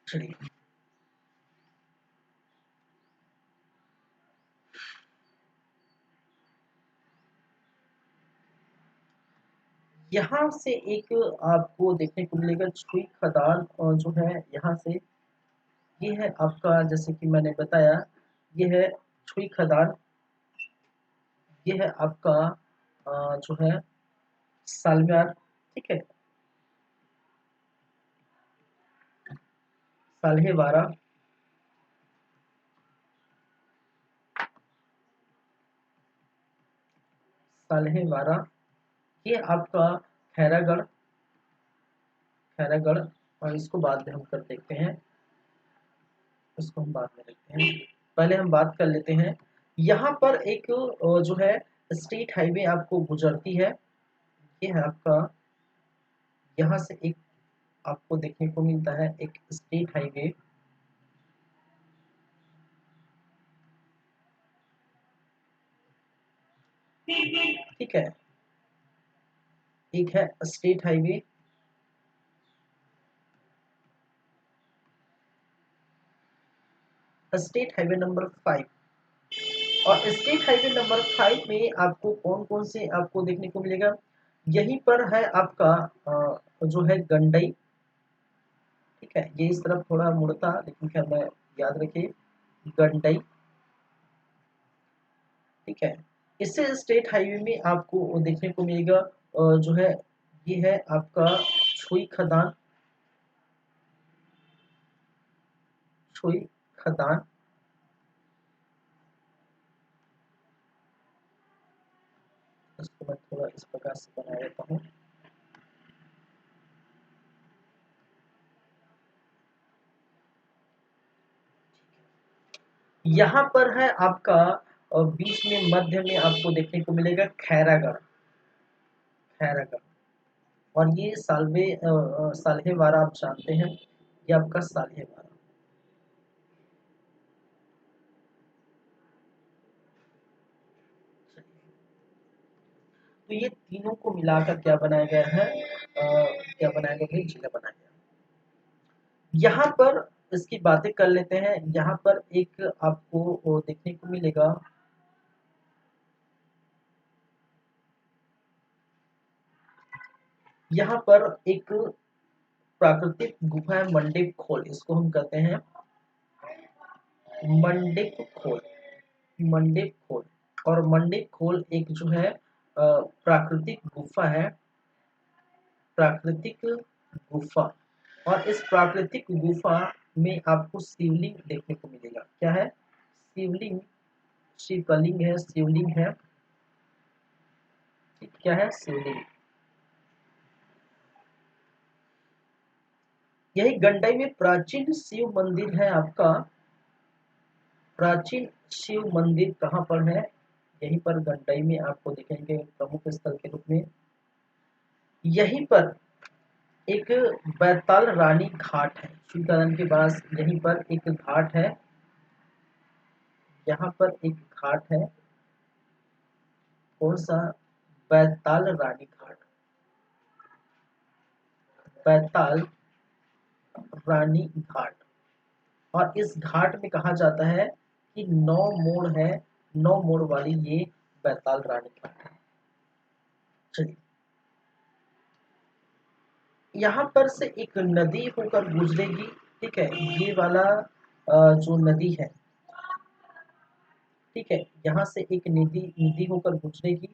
चलिए यहाँ से एक आपको देखने को मिलेगा छुई खदान, और जो है यहाँ से ये है आपका, जैसे कि मैंने बताया, ये है छुई खदान, ये है आपका जो है सालमेर, ठीक है, साल्हेवारा, साल्हेवारा, ये आपका खैरागढ़, खैरागढ़, और इसको बाद में हम कर देखते हैं, इसको हम बाद में देखते हैं, पहले हम बात कर लेते हैं। यहाँ पर एक जो है स्टेट हाईवे आपको गुजरती है, ये है आपका, यहाँ से एक आपको देखने को मिलता है एक स्टेट हाईवे, ठीक है, एक है state highway, state highway number 5, और स्टेट हाईवे नंबर 5 में आपको कौन कौन से आपको देखने को मिलेगा, यहीं पर है आपका जो है गंडई, ठीक है, ये इस तरफ थोड़ा मुड़ता, लेकिन खैर मैं याद रखिए गंडई, ठीक है। इससे स्टेट हाईवे में आपको देखने को मिलेगा जो है ये है आपका छुई खदान, छुई खदान, इसको मैं थोड़ा इस प्रकार से बना देता हूँ। यहाँ पर है आपका बीच में मध्य में आपको देखने को मिलेगा खैरागढ़, खैरागढ़, और ये साल्हेवारा आप जानते हैं, ये आपका साल्हेवारा। तो ये तीनों को मिलाकर क्या बनाया गया है, क्या बनाया गया है, जिला बनाया गया। यहाँ पर इसकी बातें कर लेते हैं। यहाँ पर एक आपको देखने को मिलेगा, यहाँ पर एक प्राकृतिक गुफा है मंडीप खोल, इसको हम कहते हैं मंडीप खोल, मंडीप खोल, और मंडीप खोल एक जो है प्राकृतिक गुफा है, प्राकृतिक गुफा, और इस प्राकृतिक गुफा में आपको शिवलिंग देखने को मिलेगा। क्या है? शिवलिंग, शिवलिंग है, शिवलिंग है, ठीक, क्या है? शिवलिंग। यही गंडई में प्राचीन शिव मंदिर है आपका, प्राचीन शिव मंदिर कहाँ पर है? यहीं पर गंडई में आपको दिखेंगे प्रमुख स्थल के रूप में। यहीं पर एक बैताल रानी घाट है, शिवकानंद के पास यहीं पर एक घाट है, यहाँ पर एक घाट है, कौन सा? बैताल रानी घाट, बैताल रानी घाट, और इस घाट में कहा जाता है कि 9 मोड़ है, 9 मोड़ वाली ये बैताल रानी घाट है। चलिए, यहाँ पर से एक नदी होकर गुजरेगी, ठीक है, ये वाला जो नदी है, ठीक है, यहाँ से एक नदी नदी होकर गुजरेगी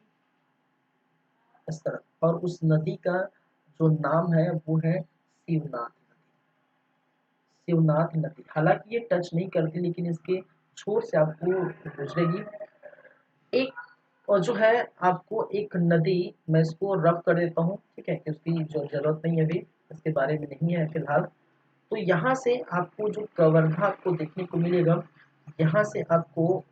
इस तरफ, और उस नदी का जो नाम है वो है शिवनाथ नदी। शिवनाथ नदी हालांकि ये टच नहीं करती, लेकिन इसके छोर से आपको गुजरेगी। एक और जो है आपको एक नदी, मैं इसको रब कर देता हूँ, ठीक है, कि उसकी जो जरूरत नहीं है अभी, इसके बारे में नहीं है फिलहाल। तो यहाँ से आपको जो कवर्धा आपको देखने को मिलेगा, यहाँ से आपको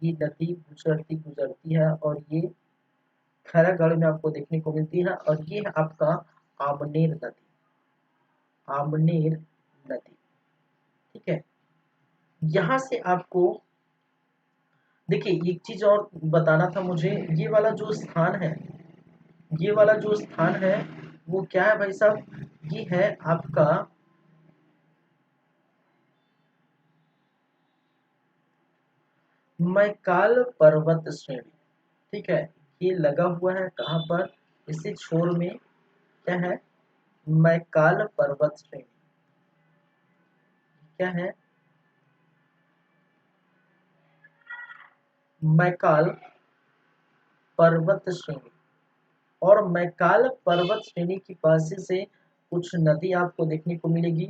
ये नदी गुजरती गुजरती है और ये खैरागढ़ में आपको देखने को मिलती है, और ये है आपका आमनेर नदी। आमनेर नदी, ठीक है। यहाँ से आपको देखिए एक चीज और बताना था मुझे, ये वाला जो स्थान है, ये वाला जो स्थान है वो क्या है भाई साहब, ये है आपका मैकाल पर्वत श्रेणी, ठीक है। ये लगा हुआ है कहाँ पर, इसी छोर में क्या है, मैकाल पर्वत श्रेणी, क्या है, मैकाल पर्वत श्रेणी। और मैकाल पर्वत श्रेणी की पास से कुछ नदी आपको देखने को मिलेगी।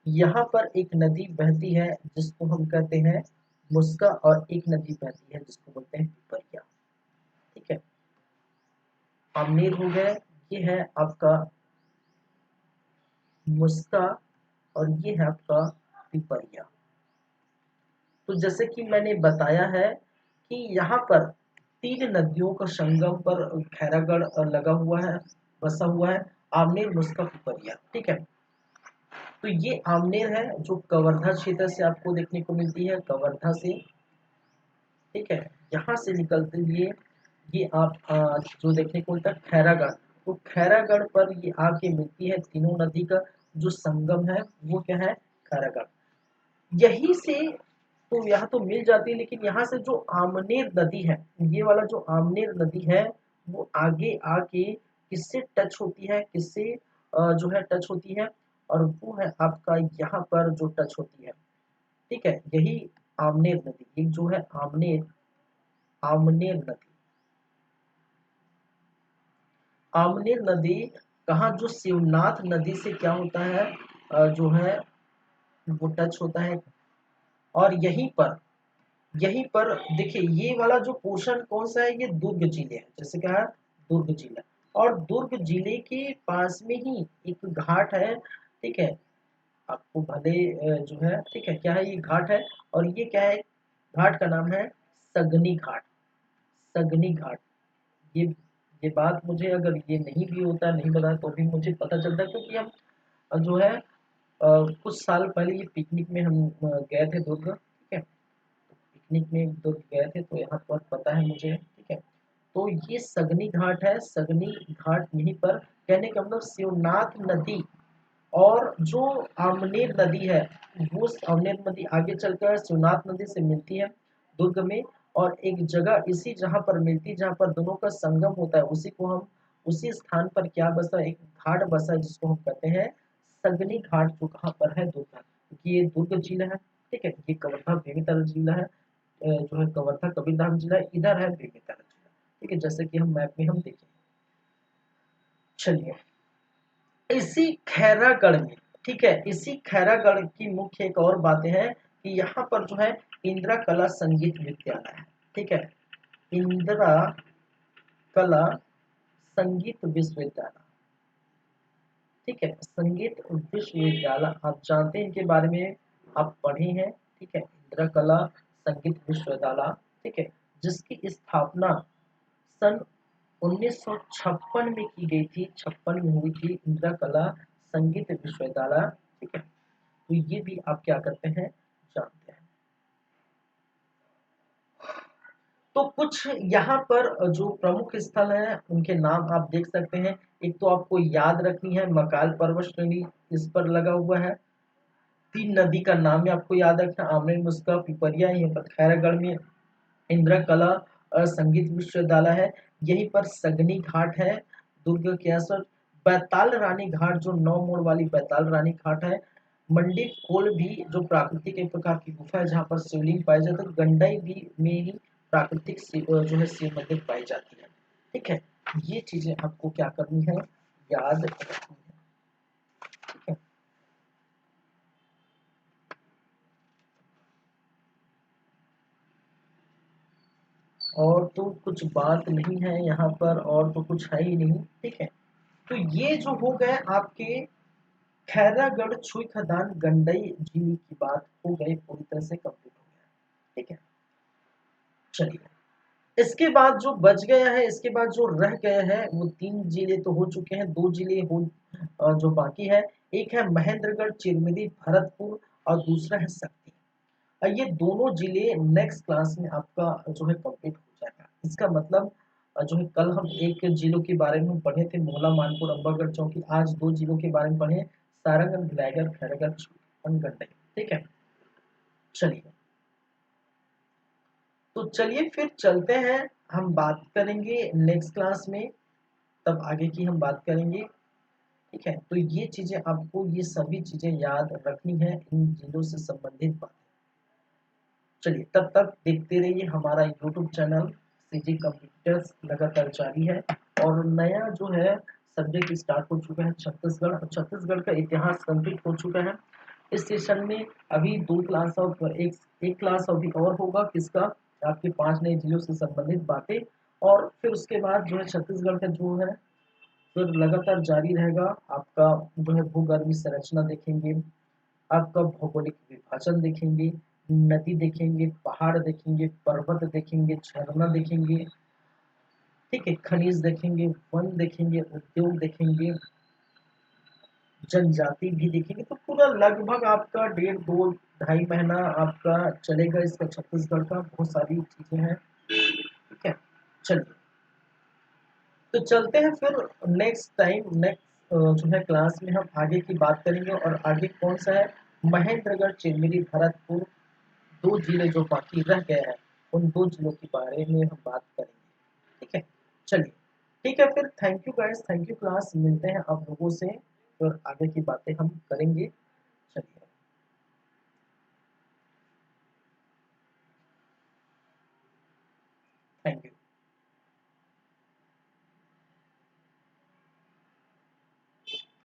यहाँ पर एक नदी बहती है जिसको हम कहते हैं मुस्का, और एक नदी बहती है जिसको बोलते हैं पिपरिया, ठीक है। आमनेर हो गए, ये है आपका मुस्का, और ये है आपका पिपरिया। तो जैसे कि मैंने बताया है कि यहाँ पर तीन नदियों का संगम पर खैरागढ़ लगा हुआ है, बसा हुआ है, आमनेर, मुस्का, पिपरिया, ठीक है। तो ये आमनेर है जो कवर्धा क्षेत्र से आपको देखने को मिलती है, कवर्धा से, ठीक है। यहाँ से निकलते हुए ये आप जो देखने को मिलता है खैरागढ़, तो खैरागढ़ पर ये आके मिलती है, तीनों नदी का जो संगम है वो क्या है, खैरागढ़। यही से तो यहाँ तो मिल जाती है, लेकिन यहाँ से जो आमनेर नदी है, ये वाला जो आमनेर नदी है वो आगे आके किससे टच होती है, किससे जो है टच होती है, और वो है आपका यहाँ पर जो टच होती है, ठीक है। यही आमनेर नदी, एक जो है आमनेर, आमनेर नदी, आमनेर नदी कहाँ, जो शिवनाथ नदी से क्या होता है, जो है वो टच होता है। और यहीं पर देखिए ये वाला जो पोर्शन कौन सा है, ये दुर्ग जिले है, जैसे कहा दुर्ग जिला, और दुर्ग जिले के पास में ही एक घाट है, ठीक है। आपको भले जो है, ठीक है, क्या है, ये घाट है, और ये क्या है, घाट का नाम है सगनी घाट, सगनी घाट। ये ये बात मुझे अगर ये नहीं भी होता, नहीं पता, तो भी मुझे पता चलता, क्योंकि हम जो है कुछ साल पहले ये पिकनिक में हम गए थे दुर्ग, ठीक है। पिकनिक में दुर्ग गए थे, तो यहाँ पर पता है मुझे, ठीक है। तो ये सगनी घाट है, सगनी घाट यहीं पर, कहने का मतलब शिवनाथ नदी और जो आमनेर नदी है, वो आमनेर नदी आगे चलकर शिवनाथ नदी से मिलती है दुर्ग में, और एक जगह इसी जहाँ पर मिलती है, जहाँ पर दोनों का संगम होता है, उसी को हम, उसी स्थान पर क्या बसा, एक घाट बसा है जिसको हम कहते हैं सगनी घाट, जो कहाँ पर है, दुर्ग, क्योंकि ये दुर्ग जिला है, ठीक है। ये कवर्धा बेमेतरा जिला है, जो है कवर्धा कबीरधाम जिला है, इधर है बेमेतरा जिला, ठीक है, जैसे कि हम मैप में हम देखें। चलिए, इसी खैरागढ़ में, ठीक है, इसी खैरागढ़ की मुख्य एक और बातें हैं कि यहाँ पर जो है इंदिरा कला संगीत विद्यालय है, ठीक है। इंदिरा कला संगीत विश्वविद्यालय, ठीक है, संगीत विश्वविद्यालय, आप जानते हैं इनके बारे में, आप पढ़े हैं, ठीक है, इंदिरा कला संगीत विश्वविद्यालय, ठीक है, जिसकी स्थापना सन 1956 में की गई थी, 56 में हुई थी इंदिरा कला संगीत विश्वविद्यालय, ठीक है। तो ये भी आप क्या करते हैं, जानते हैं। तो कुछ यहाँ पर जो प्रमुख स्थल हैं उनके नाम आप देख सकते हैं। एक तो आपको याद रखनी है मकाल पर्वत श्रेणी, इस पर लगा हुआ है। तीन नदी का नाम है आपको याद रखना, आमने मुस्का, पिपरिया, यहाँ पर खैरागढ़ में इंदिरा कला संगीत विश्वविद्यालय है। यहीं पर सगनी घाट है दुर्ग के आसपास। बैताल रानी घाट, जो 9 मोड़ वाली बैताल रानी घाट है। मंडी खोल भी जो प्राकृतिक एक प्रकार की गुफा है, जहाँ पर शिवलिंग पाए जाते हैं। गंडई भी में ही प्राकृतिक जो है शिव मंदिर पाई जाती है, ठीक है। ये चीजें आपको क्या करनी है, याद रखनी है। और तो कुछ बात नहीं है यहाँ पर, और तो कुछ है ही नहीं। ठीक है, तो ये जो हो गए आपके खैरागढ़ छुई खदान गंडई झील की बात हो गई, पूरी तरह से कंप्लीट हो गया। ठीक है, चलिए इसके बाद जो बच गया है, इसके बाद जो रह गए हैं वो 3 जिले तो हो चुके हैं, 2 जिले हो जो बाकी है। एक है महेंद्रगढ़ चिरमिरी भरतपुर और दूसरा है शक्ति। ये दोनों जिले नेक्स्ट क्लास में आपका जो है कंप्लीट हो जाएगा। इसका मतलब जो है कल हम एक जिलों के बारे में पढ़े थे, मोहला मानपुर अम्बागढ़ चौकी। आज 2 जिलों के बारे में पढ़े, सारंगगढ़ भिलाईगढ़ खैरागढ़ गंडई। ठीक है, चलिए तो चलिए फिर चलते हैं, हम बात करेंगे नेक्स्ट क्लास में, तब आगे की हम बात करेंगे। ठीक है, तो ये चीजें आपको, ये सभी चीजें याद रखनी है, इन जिलों से संबंधित बातें। चलिए तब तक देखते रहिए हमारा यूट्यूब चैनल सीजी कंप्यूटर्स, लगातार जारी है। और नया जो है सब्जेक्ट स्टार्ट हो चुका है छत्तीसगढ़, और छत्तीसगढ़ का इतिहास कंप्लीट हो चुका है। इस सेशन में अभी 2 क्लास और एक क्लास अभी और होगा, किसका, आपके 5 नए जिलों से संबंधित बातें। और फिर उसके बाद जो है छत्तीसगढ़ का जो है फिर लगातार जारी रहेगा। आपका जो है भूगर्भीय संरचना देखेंगे, आपका भौगोलिक विभाजन देखेंगे, नदी देखेंगे, पहाड़ देखेंगे, पर्वत देखेंगे, झरना देखेंगे। ठीक है, खनिज देखेंगे, वन देखेंगे, उद्योग देखेंगे, जनजाति भी देखेंगे। तो पूरा लगभग आपका 1.5 2 2.5 महीना आपका चलेगा इसका छत्तीसगढ़ का, बहुत सारी चीजें हैं। ठीक है, चलिए तो चलते हैं फिर नेक्स्ट टाइम, नेक्स्ट जो है क्लास में हम आगे की बात करेंगे। और आगे कौन सा है, महेंद्रगढ़ चिरमिरी भरतपुर, 2 जिले जो बाकी रह गए हैं, उन 2 जिलों के बारे में हम बात करेंगे। ठीक है, चलिए ठीक है फिर, thank you guys, thank you class, मिलते हैं आप लोगों से, फिर आगे की बातें हम करेंगे।